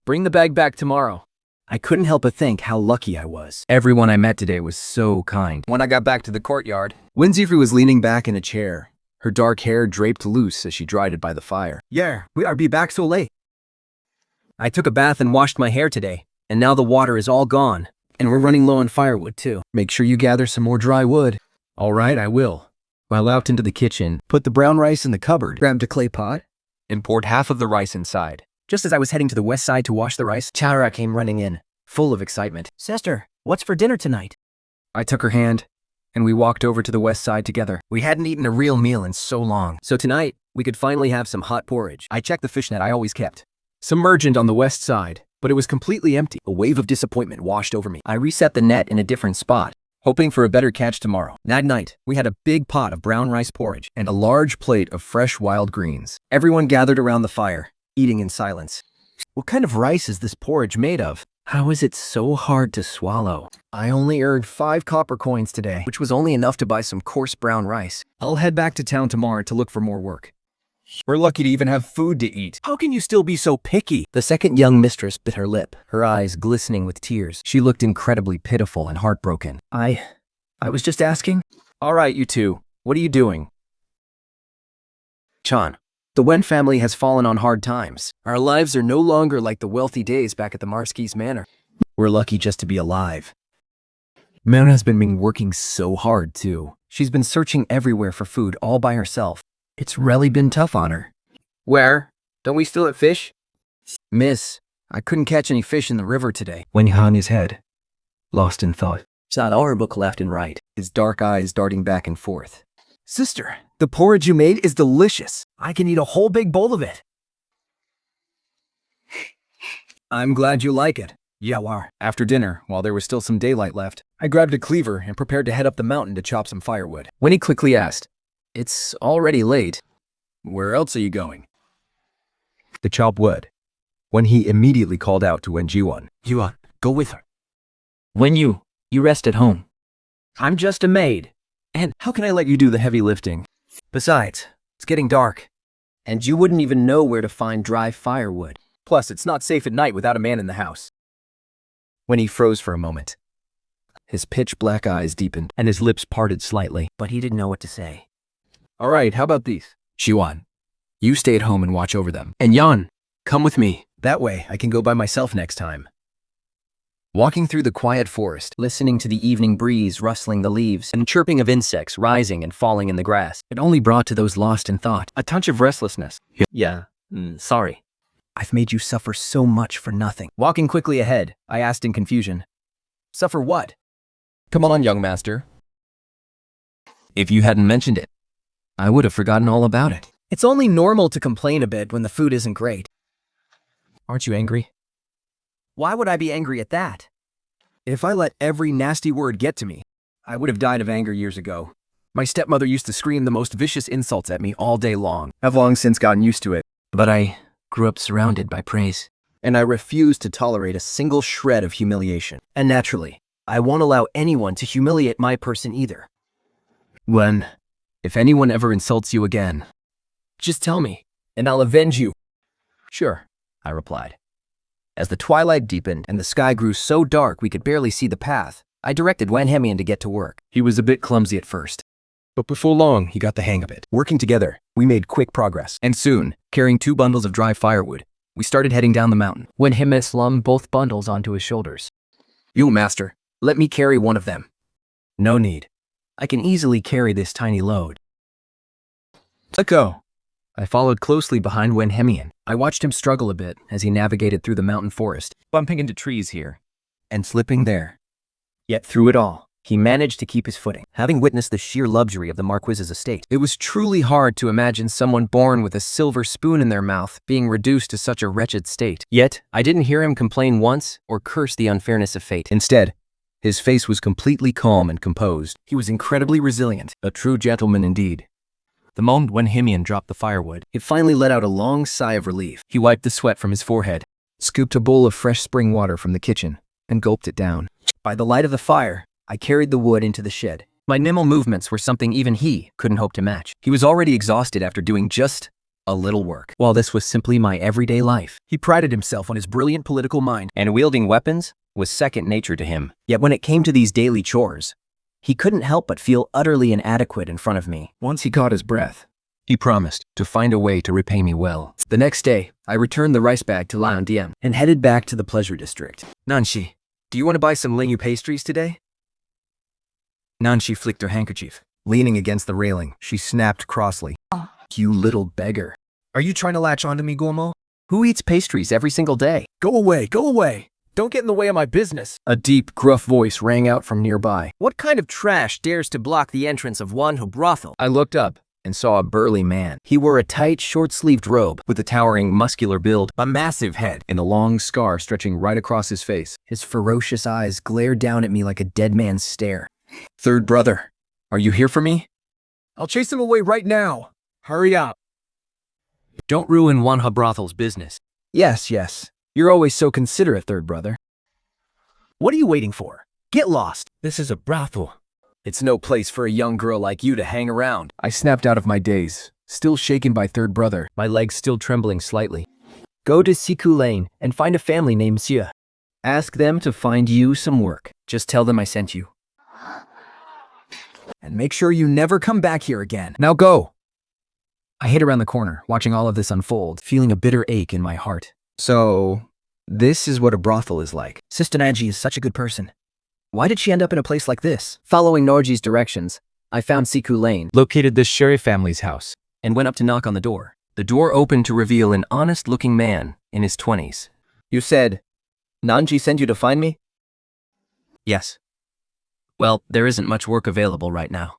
"Bring the bag back tomorrow." I couldn't help but think how lucky I was. Everyone I met today was so kind. When I got back to the courtyard, Winzifru was leaning back in a chair, her dark hair draped loose as she dried it by the fire. "Yeah, we are be back so late. I took a bath and washed my hair today, and now the water is all gone, and we're running low on firewood too." Make sure you gather some more dry wood. All right, I will. While out into the kitchen, put the brown rice in the cupboard, Grabbed a clay pot. and poured half of the rice inside. Just as I was heading to the west side to wash the rice, Chara came running in, full of excitement. "Sister, what's for dinner tonight?" I took her hand, and we walked over to the west side together. We hadn't eaten a real meal in so long, so tonight we could finally have some hot porridge. I checked the fishnet I always kept, submerged on the west side, but it was completely empty. A wave of disappointment washed over me. I reset the net in a different spot. Hoping for a better catch tomorrow. That night, we had a big pot of brown rice porridge. And a large plate of fresh wild greens. Everyone gathered around the fire, eating in silence. What kind of rice is this porridge made of? How is it so hard to swallow? I only earned 5 copper coins today. Which was only enough to buy some coarse brown rice. I'll head back to town tomorrow to look for more work. We're lucky to even have food to eat. How can you still be so picky? The second young mistress bit her lip, her eyes glistening with tears. She looked incredibly pitiful and heartbroken. I was just asking. All right, you two. What are you doing? Chan, the Wen family has fallen on hard times. Our lives are no longer like the wealthy days back at the Marski's manor. We're lucky just to be alive. Man has been working so hard too. She's been searching everywhere for food all by herself. It's really been tough on her. Where? Don't we still have fish? Miss, I couldn't catch any fish in the river today. When he hung his head, lost in thought. Sad book left and right, his dark eyes darting back and forth. Sister, the porridge you made is delicious. I can eat a whole big bowl of it. I'm glad you like it. Yawar. After dinner, while there was still some daylight left, I grabbed a cleaver and prepared to head up the mountain to chop some firewood. When he quickly asked, "It's already late. Where else are you going?" To chop wood. When he immediately called out to Wen Jiwan. Yuan, go with her. When you rest at home. I'm just a maid. And how can I let you do the heavy lifting? Besides, it's getting dark, and you wouldn't even know where to find dry firewood. Plus, it's not safe at night without a man in the house. When he froze for a moment, his pitch black eyes deepened and his lips parted slightly. But he didn't know what to say. All right, how about these? Jiwan, you stay at home and watch over them. And Yan, come with me. That way, I can go by myself next time. Walking through the quiet forest, Listening to the evening breeze rustling the leaves and chirping of insects rising and falling in the grass, it only brought to those lost in thought a touch of restlessness. Yeah, sorry. I've made you suffer so much for nothing. Walking quickly ahead, I asked in confusion, "Suffer what?" Come on, young master. If you hadn't mentioned it, I would have forgotten all about it. It's only normal to complain a bit when the food isn't great. Aren't you angry? Why would I be angry at that? If I let every nasty word get to me, I would have died of anger years ago. My stepmother used to scream the most vicious insults at me all day long. I've long since gotten used to it, But I grew up surrounded by praise. and I refuse to tolerate a single shred of humiliation. And naturally, I won't allow anyone to humiliate my person either. If anyone ever insults you again, just tell me, and I'll avenge you. Sure, I replied. As the twilight deepened and the sky grew so dark we could barely see the path, I directed Wanhemian to get to work. He was a bit clumsy at first, but before long he got the hang of it. Working together, we made quick progress, and soon, carrying 2 bundles of dry firewood, we started heading down the mountain. Wanhemian slung both bundles onto his shoulders. You, master, let me carry one of them. No need. I can easily carry this tiny load. Let go. I followed closely behind Wanhemian. I watched him struggle a bit as he navigated through the mountain forest, bumping into trees here and slipping there. Yet through it all, he managed to keep his footing. Having witnessed the sheer luxury of the Marquis's estate, it was truly hard to imagine someone born with a silver spoon in their mouth being reduced to such a wretched state. Yet, I didn't hear him complain once or curse the unfairness of fate. Instead, his face was completely calm and composed. He was incredibly resilient, a true gentleman indeed. The moment Wanhemian dropped the firewood, he finally let out a long sigh of relief. He wiped the sweat from his forehead, scooped a bowl of fresh spring water from the kitchen, and gulped it down. By the light of the fire, I carried the wood into the shed. My nimble movements were something even he couldn't hope to match. He was already exhausted after doing just a little work, while this was simply my everyday life. He prided himself on his brilliant political mind, and wielding weapons was second nature to him. Yet when it came to these daily chores, he couldn't help but feel utterly inadequate in front of me. Once he caught his breath, he promised to find a way to repay me well. The next day, I returned the rice bag to Lion Diem and headed back to the pleasure district. Nanshi, do you want to buy some Lingyu pastries today? Nanshi flicked her handkerchief. Leaning against the railing, she snapped crossly. You little beggar. Are you trying to latch onto me, Gormo? Who eats pastries every single day? Go away, go away. Don't get in the way of my business. A deep, gruff voice rang out from nearby. What kind of trash dares to block the entrance of one who brothel? I looked up and saw a burly man. He wore a tight, short-sleeved robe with a towering, muscular build, a massive head, and a long scar stretching right across his face. His ferocious eyes glared down at me like a dead man's stare. Third brother, are you here for me? I'll chase him away right now. Hurry up. Don't ruin Wanha Brothel's business. Yes, yes. You're always so considerate, third brother. What are you waiting for? Get lost. This is a brothel. It's no place for a young girl like you to hang around. I snapped out of my daze, still shaken by third brother, my legs still trembling slightly. Go to Siku Lane and find a family named Xie. Ask them to find you some work. Just tell them I sent you. And make sure you never come back here again. Now go! I hid around the corner, watching all of this unfold, feeling a bitter ache in my heart. So, this is what a brothel is like. Sister Nanji is such a good person. Why did she end up in a place like this? Following Norji's directions, I found Siku Lane, Located the Sherry family's house. and went up to knock on the door. The door opened to reveal an honest-looking man in his 20s. You said, Nanji sent you to find me? Yes. Well, there isn't much work available right now.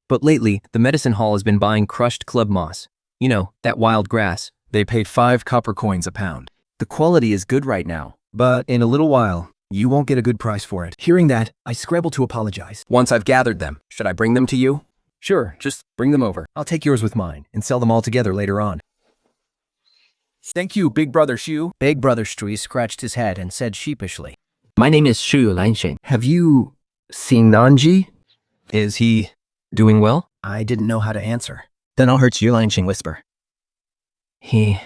But lately, the medicine hall has been buying crushed club moss. You know, that wild grass. They paid 5 copper coins a pound. The quality is good right now, but in a little while, you won't get a good price for it. Hearing that, I scrambled to apologize. Once I've gathered them, should I bring them to you? Sure, just bring them over. I'll take yours with mine and sell them all together later on. Thank you, Big Brother Shu. Big Brother Shui scratched his head and said sheepishly, My name is Shu Lanshin. Have you seen Nanji? Is he doing well? I didn't know how to answer. Then I'll hurt you, Lanshin whisper. He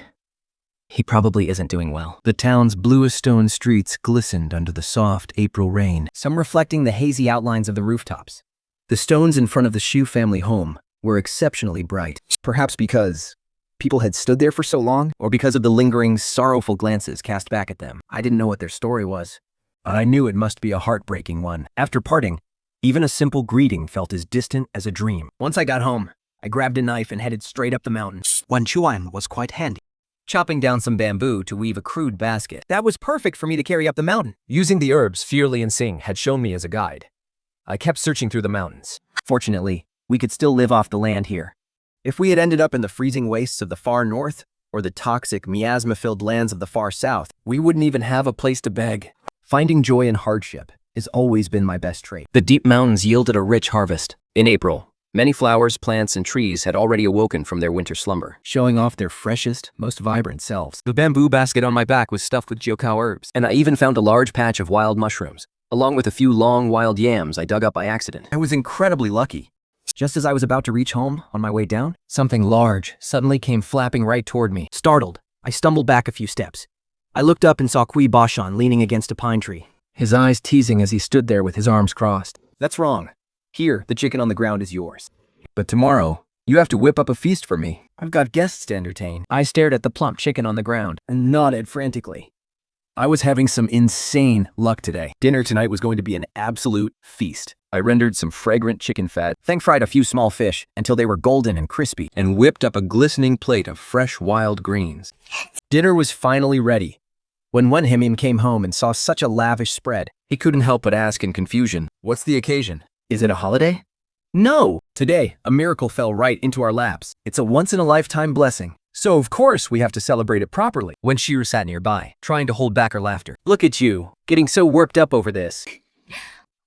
probably isn't doing well. The town's bluest stone streets glistened under the soft April rain, some reflecting the hazy outlines of the rooftops. The stones in front of the Shu family home were exceptionally bright, perhaps because people had stood there for so long, or because of the lingering, sorrowful glances cast back at them. I didn't know what their story was, but I knew it must be a heartbreaking one. After parting, even a simple greeting felt as distant as a dream. Once I got home, I grabbed a knife and headed straight up the mountain. One chuan was quite handy. Chopping down some bamboo to weave a crude basket. That was perfect for me to carry up the mountain. Using the herbs Fearly and Sing had shown me as a guide, I kept searching through the mountains. Fortunately, we could still live off the land here. If we had ended up in the freezing wastes of the far north, or the toxic, miasma-filled lands of the far south, we wouldn't even have a place to beg. Finding joy in hardship has always been my best trait. The deep mountains yielded a rich harvest. In April, many flowers, plants, and trees had already awoken from their winter slumber, Showing off their freshest, most vibrant selves. The bamboo basket on my back was stuffed with jiokao herbs, and I even found a large patch of wild mushrooms, along with a few long wild yams I dug up by accident. I was incredibly lucky. Just as I was about to reach home on my way down, something large suddenly came flapping right toward me. Startled, I stumbled back a few steps. I looked up and saw Kui Bashan leaning against a pine tree. His eyes teasing as he stood there with his arms crossed. That's wrong. Here, the chicken on the ground is yours. But tomorrow, you have to whip up a feast for me. I've got guests to entertain. I stared at the plump chicken on the ground and nodded frantically. I was having some insane luck today. Dinner tonight was going to be an absolute feast. I rendered some fragrant chicken fat, then fried a few small fish until they were golden and crispy, And whipped up a glistening plate of fresh wild greens. dinner was finally ready. When Wenhimim came home and saw such a lavish spread, He couldn't help but ask in confusion, what's the occasion? Is it a holiday? No! Today, a miracle fell right into our laps. It's a once-in-a-lifetime blessing. So of course we have to celebrate it properly. When Sheer sat nearby, trying to hold back her laughter. Look at you, getting so worked up over this.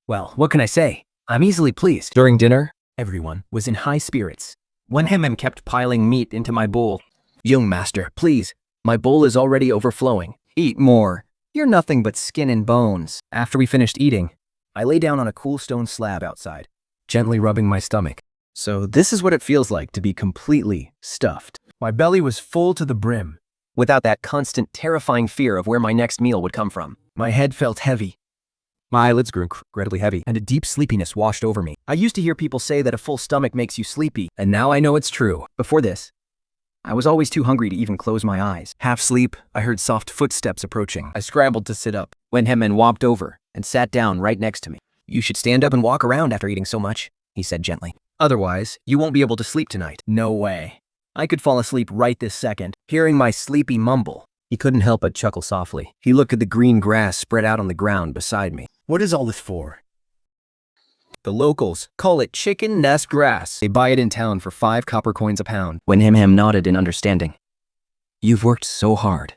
Well, what can I say? I'm easily pleased. During dinner, Everyone was in high spirits. Wenhimim kept piling meat into my bowl. young master, Please, my bowl is already overflowing. Eat more. You're nothing but skin and bones. After we finished eating, I lay down on a cool stone slab outside, gently rubbing my stomach. So this is what it feels like to be completely stuffed. My belly was full to the brim, without that constant terrifying fear of where my next meal would come from. My head felt heavy, My eyelids grew incredibly heavy. and a deep sleepiness washed over me. I used to hear people say that a full stomach makes you sleepy, and now I know it's true. Before this, I was always too hungry to even close my eyes. Half asleep, I heard soft footsteps approaching. I scrambled to sit up. Wenhimim walked over and sat down right next to me. You should stand up and walk around after eating so much, he said gently. Otherwise, you won't be able to sleep tonight. No way. I could fall asleep right this second, hearing my sleepy mumble. He couldn't help but chuckle softly. He looked at the green grass spread out on the ground beside me. What is all this for? The locals call it chicken nest grass. They buy it in town for 5 copper coins a pound. Wenhimim nodded in understanding. You've worked so hard,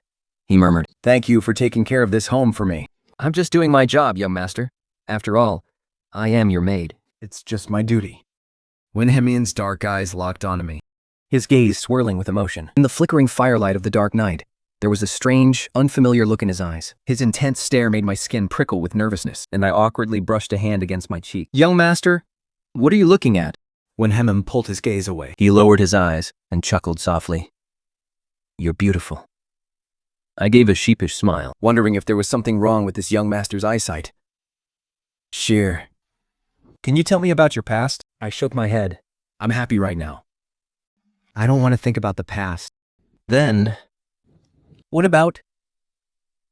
he murmured. Thank you for taking care of this home for me. I'm just doing my job, young master. After all, I am your maid. It's just my duty. Wenhimim's dark eyes locked onto me, His gaze swirling with emotion. In the flickering firelight of the dark night, there was a strange, unfamiliar look in his eyes. His intense stare made my skin prickle with nervousness, and I awkwardly brushed a hand against my cheek. Young master, what are you looking at? Wenhimim pulled his gaze away. He lowered his eyes and chuckled softly. You're beautiful. I gave a sheepish smile. Wondering if there was something wrong with this young master's eyesight. Sheer, can you tell me about your past? I shook my head. I'm happy right now. I don't want to think about the past. Then, What about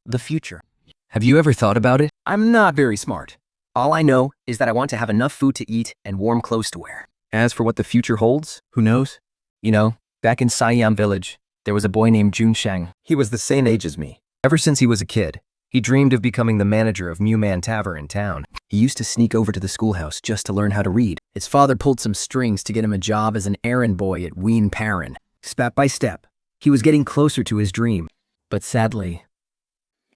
the future? have you ever thought about it? I'm not very smart. All I know is that I want to have enough food to eat and warm clothes to wear. As for what the future holds, Who knows? you know, back in Siam village, there was a boy named Junsheng. He was the same age as me. Ever since he was a kid, he dreamed of becoming the manager of Mew Man Tavern in town. He used to sneak over to the schoolhouse just to learn how to read. His father pulled some strings to get him a job as an errand boy at Ween Paran. Step by step, he was getting closer to his dream. But sadly,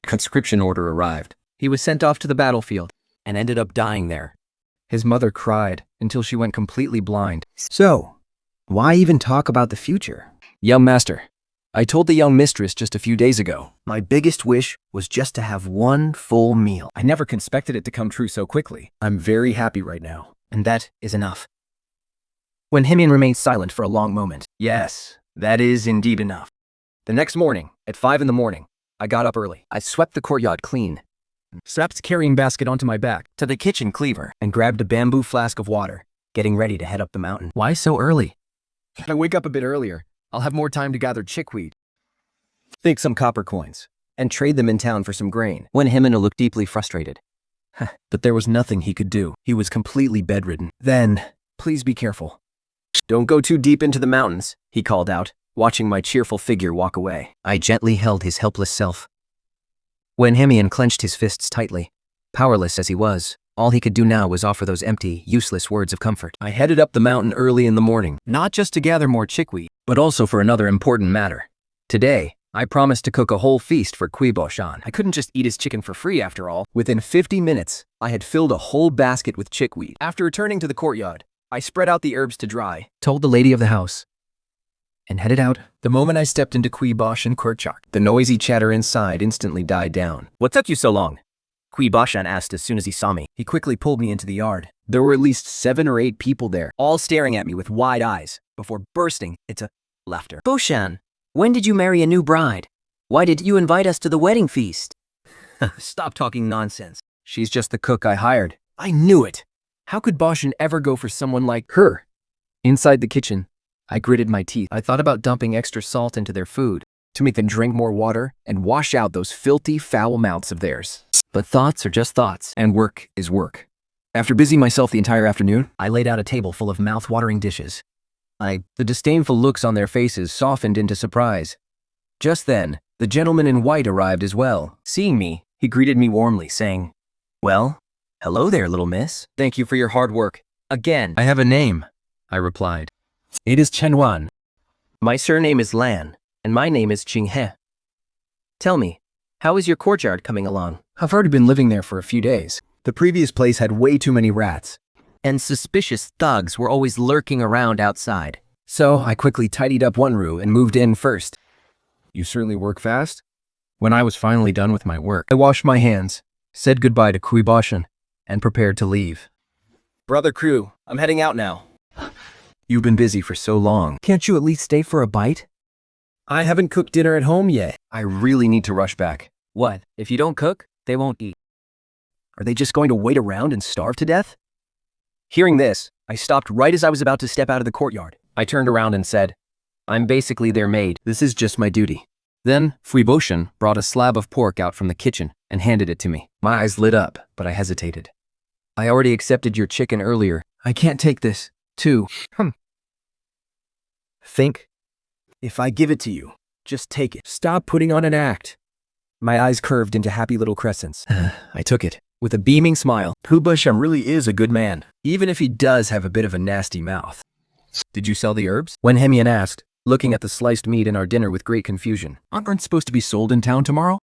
Conscription order arrived. he was sent off to the battlefield and ended up dying there. His mother cried until she went completely blind. So, why even talk about the future? Young master, I told the young mistress just a few days ago. My biggest wish was just to have one full meal. I never expected it to come true so quickly. I'm very happy right now. And that is enough. Wenhimim remained silent for a long moment. Yes, that is indeed enough. The next morning, at 5 in the morning, I got up early. I swept the courtyard clean. Strapped the carrying basket onto my back To the kitchen cleaver. and grabbed a bamboo flask of water, getting ready to head up the mountain. Why so early? If I wake up a bit earlier, I'll have more time to gather chickweed, think some copper coins, and trade them in town for some grain. Wenhimim looked deeply frustrated. But there was nothing he could do. He was completely bedridden. Then, please be careful. Don't go too deep into the mountains, he called out, watching my cheerful figure walk away. I gently held his helpless self. Wenhimim clenched his fists tightly. Powerless as he was, all he could do now was offer those empty, useless words of comfort. I headed up the mountain early in the morning, not just to gather more chickweed, but also for another important matter. Today, I promised to cook a whole feast for Boshan. I couldn't just eat his chicken for free after all. Within 50 minutes, I had filled a whole basket with chickweed. After returning to the courtyard, I spread out the herbs to dry, Told the lady of the house, and headed out. the moment I stepped into Boshan courtyard. The noisy chatter inside instantly died down. What took you so long? Bashan asked as soon as he saw me. He quickly pulled me into the yard. There were at least 7 or 8 people there, all staring at me with wide eyes, before bursting into laughter. Boshan, when did you marry a new bride? Why did you invite us to the wedding feast? Stop talking nonsense. She's just the cook I hired. I knew it. How could Boshan ever go for someone like her? Inside the kitchen, I gritted my teeth. I thought about dumping extra salt into their food to make them drink more water and wash out those filthy, foul mouths of theirs. But thoughts are just thoughts, and work is work. After busying myself the entire afternoon, I laid out a table full of mouth-watering dishes. The disdainful looks on their faces softened into surprise. Just then, the gentleman in white arrived as well. Seeing me, he greeted me warmly, saying, "Well, hello there, little miss. Thank you for your hard work. Again." I have a name, I replied. It is Chen Wan. My surname is Lan, and my name is Ching He. Tell me, how is your courtyard coming along? I've already been living there for a few days. The previous place had way too many rats, And suspicious thugs were always lurking around outside. so I quickly tidied up one room and moved in first. You certainly work fast. When I was finally done with my work, I washed my hands, said goodbye to Boshan, and prepared to leave. Brother Crew, I'm heading out now. You've been busy for so long. Can't you at least stay for a bite? I haven't cooked dinner at home yet. I really need to rush back. What? If you don't cook, they won't eat. Are they just going to wait around and starve to death? Hearing this, I stopped right as I was about to step out of the courtyard. I turned around and said, "I'm basically their maid. This is just my duty." Then, Boshan brought a slab of pork out from the kitchen and handed it to me. My eyes lit up, but I hesitated. "I already accepted your chicken earlier. I can't take this, too." Think. If I give it to you, just take it. Stop putting on an act. My eyes curved into happy little crescents. I took it, with a beaming smile. Boshan really is a good man, even if he does have a bit of a nasty mouth. "Did you sell the herbs?" Wen Hemian asked, looking at the sliced meat in our dinner with great confusion. "Aren't supposed to be sold in town tomorrow?"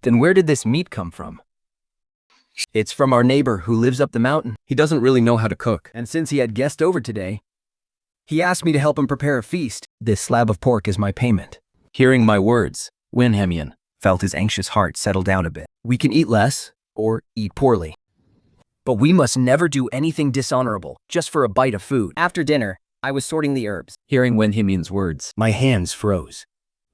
"Then where did this meat come from?" "It's from our neighbor who lives up the mountain. He doesn't really know how to cook, and since he had guests over today, he asked me to help him prepare a feast. This slab of pork is my payment." Hearing my words, Wen Hemian felt his anxious heart settle down a bit. "We can eat less, or eat poorly. But we must never do anything dishonorable, just for a bite of food." After dinner, I was sorting the herbs. Hearing Wen Hemian's words, my hands froze.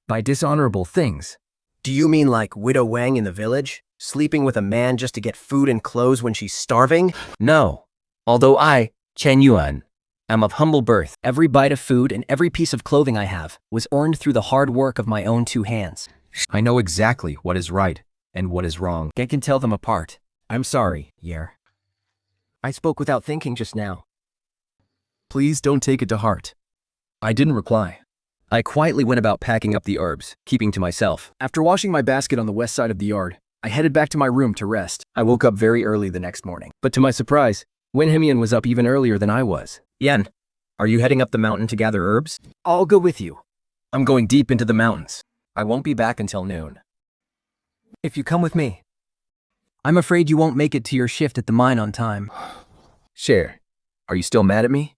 By dishonorable things, do you mean like Widow Wang in the village? Sleeping with a man just to get food and clothes when she's starving? No. Although I, Chen Yuan, am of humble birth, every bite of food and every piece of clothing I have was earned through the hard work of my own 2 hands. I know exactly what is right and what is wrong. I can tell them apart. I'm sorry, Heir. I spoke without thinking just now. Please don't take it to heart. I didn't reply. I quietly went about packing up the herbs, keeping to myself. After washing my basket on the west side of the yard, I headed back to my room to rest. I woke up very early the next morning. But to my surprise, Wen Hemian was up even earlier than I was. "Yan, are you heading up the mountain to gather herbs?" "I'll go with you." "I'm going deep into the mountains. I won't be back until noon." "If you come with me, I'm afraid you won't make it to your shift at the mine on time." "Share, are you still mad at me?"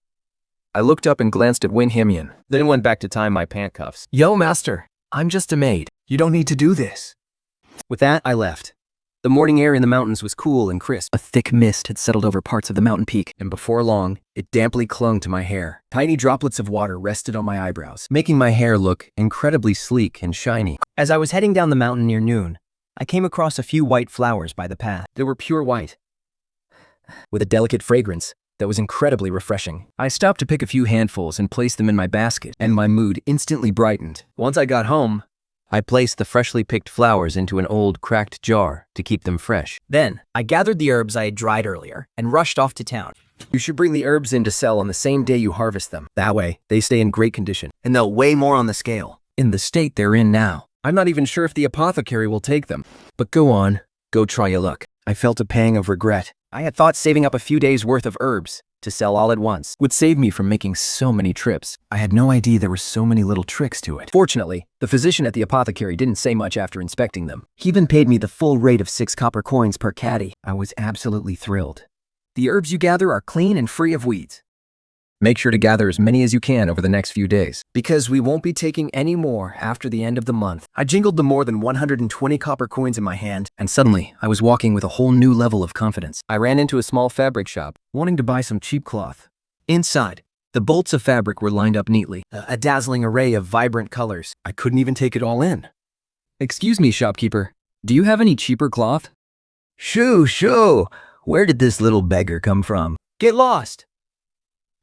I looked up and glanced at Wen Hemian, then went back to tie my pant cuffs. "Yo, master, I'm just a maid. You don't need to do this." With that, I left. The morning air in the mountains was cool and crisp. A thick mist had settled over parts of the mountain peak, and before long, it damply clung to my hair. Tiny droplets of water rested on my eyebrows, making my hair look incredibly sleek and shiny. As I was heading down the mountain near noon, I came across a few white flowers by the path. They were pure white, with a delicate fragrance that was incredibly refreshing. I stopped to pick a few handfuls and place them in my basket, and my mood instantly brightened. Once I got home, I placed the freshly picked flowers into an old, cracked jar to keep them fresh. Then, I gathered the herbs I had dried earlier and rushed off to town. You should bring the herbs in to sell on the same day you harvest them. That way, they stay in great condition, and they'll weigh more on the scale. In the state they're in now, I'm not even sure if the apothecary will take them. But go on, go try your luck. I felt a pang of regret. I had thought saving up a few days' worth of herbs to sell all at once would save me from making so many trips. I had no idea there were so many little tricks to it. Fortunately, the physician at the apothecary didn't say much after inspecting them. He even paid me the full rate of 6 copper coins per caddy. I was absolutely thrilled. The herbs you gather are clean and free of weeds. Make sure to gather as many as you can over the next few days, because we won't be taking any more after the end of the month. I jingled the more than 120 copper coins in my hand, And suddenly, I was walking with a whole new level of confidence. I ran into a small fabric shop, wanting to buy some cheap cloth. Inside, the bolts of fabric were lined up neatly. A dazzling array of vibrant colors. I couldn't even take it all in. Excuse me, shopkeeper. Do you have any cheaper cloth? Shoo! Where did this little beggar come from? Get lost!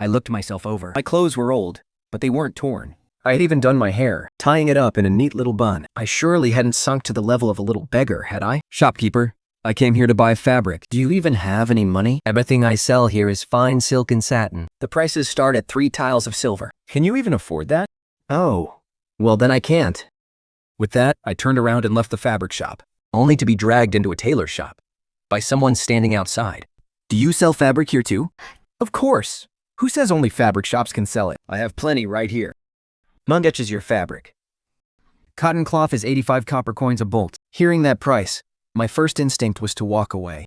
I looked myself over. My clothes were old, but they weren't torn. I had even done my hair, tying it up in a neat little bun. I surely hadn't sunk to the level of a little beggar, had I? Shopkeeper, I came here to buy fabric. Do you even have any money? Everything I sell here is fine silk and satin. The prices start at 3 tiles of silver. Can you even afford that? Oh, well then I can't. With that, I turned around and left the fabric shop, only to be dragged into a tailor's shop by someone standing outside. Do you sell fabric here too? Of course. Who says only fabric shops can sell it? I have plenty right here. How much is your fabric? Cotton cloth is 85 copper coins a bolt. Hearing that price, my first instinct was to walk away.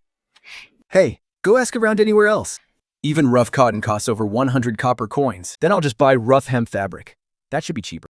Hey, go ask around anywhere else. Even rough cotton costs over 100 copper coins. Then I'll just buy rough hemp fabric. That should be cheaper.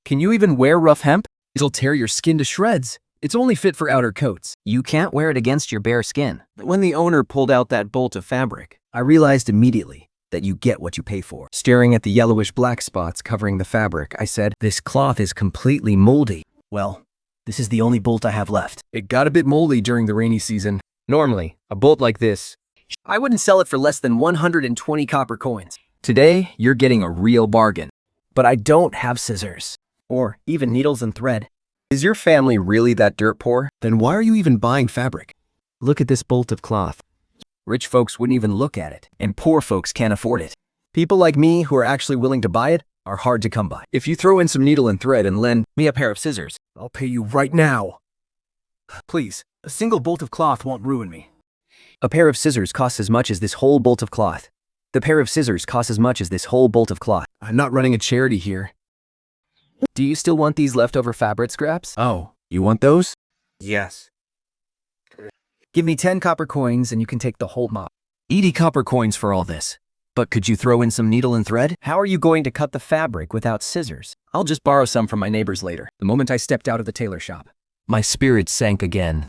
Can you even wear rough hemp? It'll tear your skin to shreds. It's only fit for outer coats. You can't wear it against your bare skin. When the owner pulled out that bolt of fabric, I realized immediately that you get what you pay for. Staring at the yellowish black spots covering the fabric, I said, This cloth is completely moldy. Well, this is the only bolt I have left. It got a bit moldy during the rainy season. Normally, a bolt like this, I wouldn't sell it for less than 120 copper coins. Today, you're getting a real bargain. But I don't have scissors, or even needles and thread. Is your family really that dirt poor? Then why are you even buying fabric? Look at this bolt of cloth. Rich folks wouldn't even look at it, and poor folks can't afford it. People like me who are actually willing to buy it are hard to come by. If you throw in some needle and thread and lend Me a pair of scissors. I'll pay you right now. Please, a single bolt of cloth won't ruin me. A pair of scissors costs as much as this whole bolt of cloth. The pair of scissors costs as much as this whole bolt of cloth. I'm not running a charity here. Do you still want these leftover fabric scraps? Oh, you want those? Yes. Give me 10 copper coins and you can take the whole mop. 80 copper coins for all this. But could you throw in some needle and thread? How are you going to cut the fabric without scissors? I'll just borrow some from my neighbors later. The moment I stepped out of the tailor shop, My spirit sank again.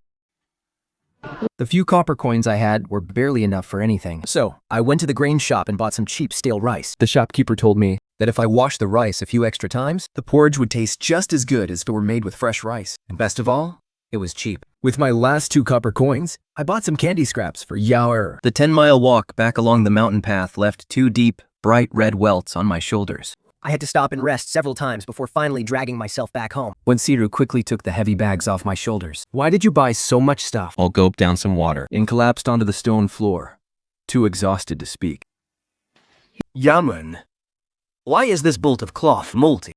the few copper coins I had were barely enough for anything. So, I went to the grain shop and bought some cheap stale rice. The shopkeeper told me that if I washed the rice a few extra times, the porridge would taste just as good as if it were made with fresh rice. And best of all, it was cheap. With my last 2 copper coins, I bought some candy scraps for Heir. The 10-mile walk back along the mountain path left 2 deep, bright red welts on my shoulders. I had to stop and rest several times before finally dragging myself back home. When Siru quickly took the heavy bags off my shoulders. Why did you buy so much stuff? I'll gulp down some water. And collapsed onto the stone floor, too exhausted to speak. Yaman, why is this bolt of cloth moldy?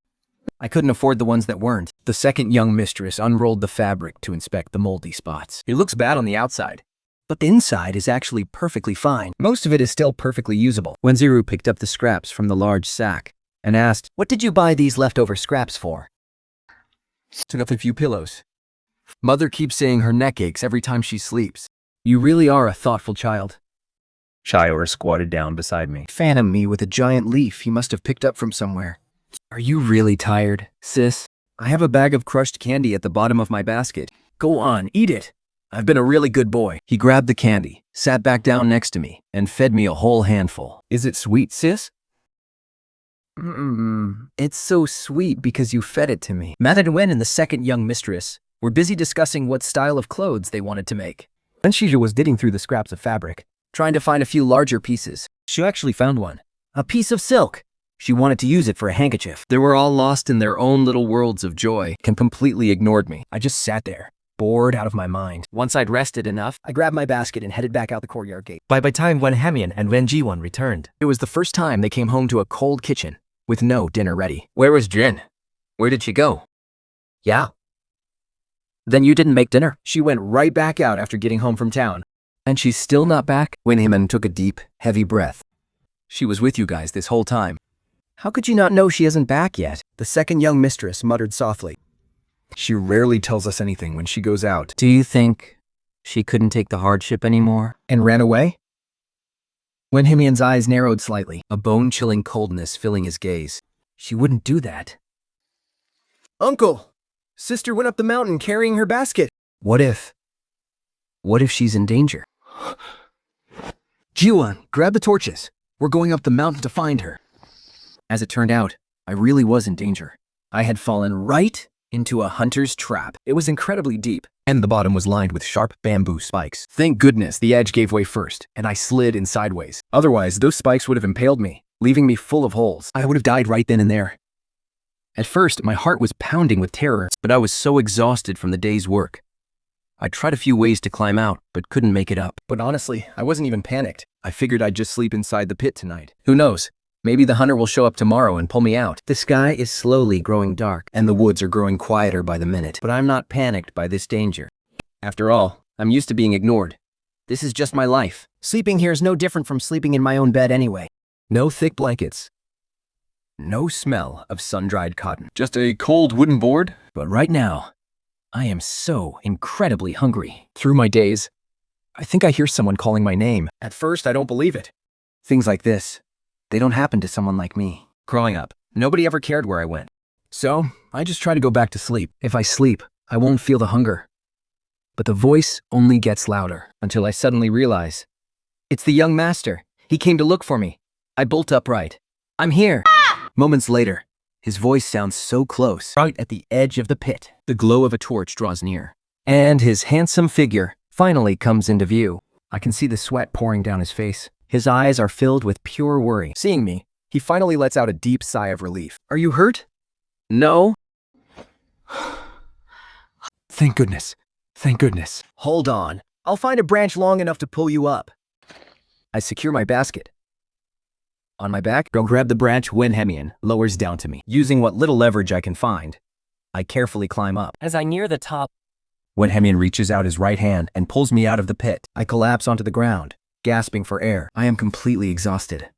I couldn't afford the ones that weren't. The second young mistress unrolled the fabric to inspect the moldy spots. It looks bad on the outside, But the inside is actually perfectly fine. most of it is still perfectly usable. When Ziru picked up the scraps from the large sack and asked, What did you buy these leftover scraps for? Took up a few pillows. Mother keeps saying her neck aches every time she sleeps. You really are a thoughtful child. Shior squatted down beside me. Phantom me with a giant leaf he must have picked up from somewhere. Are you really tired, sis? I have a bag of crushed candy at the bottom of my basket. Go on, eat it. I've been a really good boy. He grabbed the candy, sat back down next to me, and fed me a whole handful. Is it sweet, sis? It's so sweet because you fed it to me. Madadwen and the second young mistress were busy discussing what style of clothes they wanted to make. Then Shija was digging through the scraps of fabric, trying to find a few larger pieces. She actually found one. A piece of silk. She wanted to use it for a handkerchief. They were all lost in their own little worlds of joy and completely ignored me. I just sat there, bored out of my mind. Once I'd rested enough, I grabbed my basket and headed back out the courtyard gate. By the time Wen Hamian and Wen Jiwon returned, It was the first time they came home to a cold kitchen with no dinner ready. Where was Jin? Where did she go? Yeah. Then you didn't make dinner? She went right back out after getting home from town. And she's still not back? Winhaman took a deep, heavy breath. She was with you guys this whole time. How could you not know she isn't back yet? The second young mistress muttered softly. She rarely tells us anything when she goes out. Do you think she couldn't take the hardship anymore? And ran away? Winhaman's eyes narrowed slightly. A bone-chilling coldness filling his gaze. She wouldn't do that. Uncle! Sister went up the mountain carrying her basket. What if she's in danger? Jiwan, grab the torches. We're going up the mountain to find her. As it turned out, I really was in danger. I had fallen right into a hunter's trap. It was incredibly deep, And the bottom was lined with sharp bamboo spikes. Thank goodness the edge gave way first, and I slid in sideways. Otherwise, those spikes would have impaled me, leaving me full of holes. I would have died right then and there. At first, my heart was pounding with terror, but I was so exhausted from the day's work. I tried a few ways to climb out, but couldn't make it up. But honestly, I wasn't even panicked. I figured I'd just sleep inside the pit tonight. Who knows? Maybe the hunter will show up tomorrow and pull me out. The sky is slowly growing dark, And the woods are growing quieter by the minute. but I'm not panicked by this danger. After all, I'm used to being ignored. This is just my life. Sleeping here is no different from sleeping in my own bed anyway. No thick blankets. No smell of sun-dried cotton. Just a cold wooden board? But right now, I am so incredibly hungry. Through my days, I think I hear someone calling my name. At first, I don't believe it. Things like this, they don't happen to someone like me. Growing up, nobody ever cared where I went. So, I just try to go back to sleep. If I sleep, I won't feel the hunger. But the voice only gets louder until I suddenly realize, it's the young master. He came to look for me. I bolt upright. I'm here. Moments later, his voice sounds so close, right at the edge of the pit. The glow of a torch draws near, and his handsome figure finally comes into view. I can see the sweat pouring down his face. His eyes are filled with pure worry. Seeing me, he finally lets out a deep sigh of relief. Are you hurt? No. Thank goodness. Thank goodness. Hold on. I'll find a branch long enough to pull you up. I secure my basket. On my back, go grab the branch Winhaman lowers down to me. Using what little leverage I can find, I carefully climb up. As I near the top, Winhaman reaches out his right hand and pulls me out of the pit. I collapse onto the ground, gasping for air. I am completely exhausted.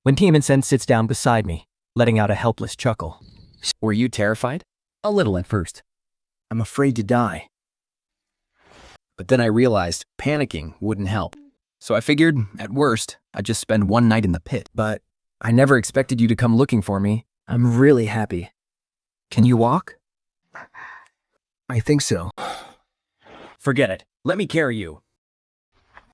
Winhaman sits down beside me, letting out a helpless chuckle. Were you terrified? A little at first. I'm afraid to die. But then I realized panicking wouldn't help. So I figured, at worst, I'd just spend one night in the pit. But I never expected you to come looking for me. I'm really happy. Can you walk? I think so. Forget it. Let me carry you.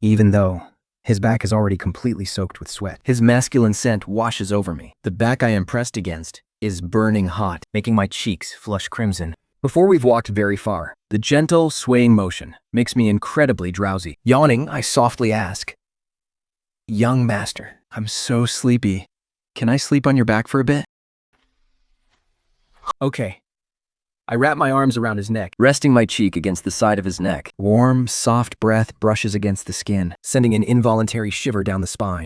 Even though his back is already completely soaked with sweat. His masculine scent washes over me. The back I am pressed against is burning hot, making my cheeks flush crimson. Before we've walked very far, the gentle, swaying motion makes me incredibly drowsy. Yawning, I softly ask, "Young master, I'm so sleepy. Can I sleep on your back for a bit?" Okay. I wrap my arms around his neck. Resting my cheek against the side of his neck. Warm, soft breath brushes against the skin, sending an involuntary shiver down the spine.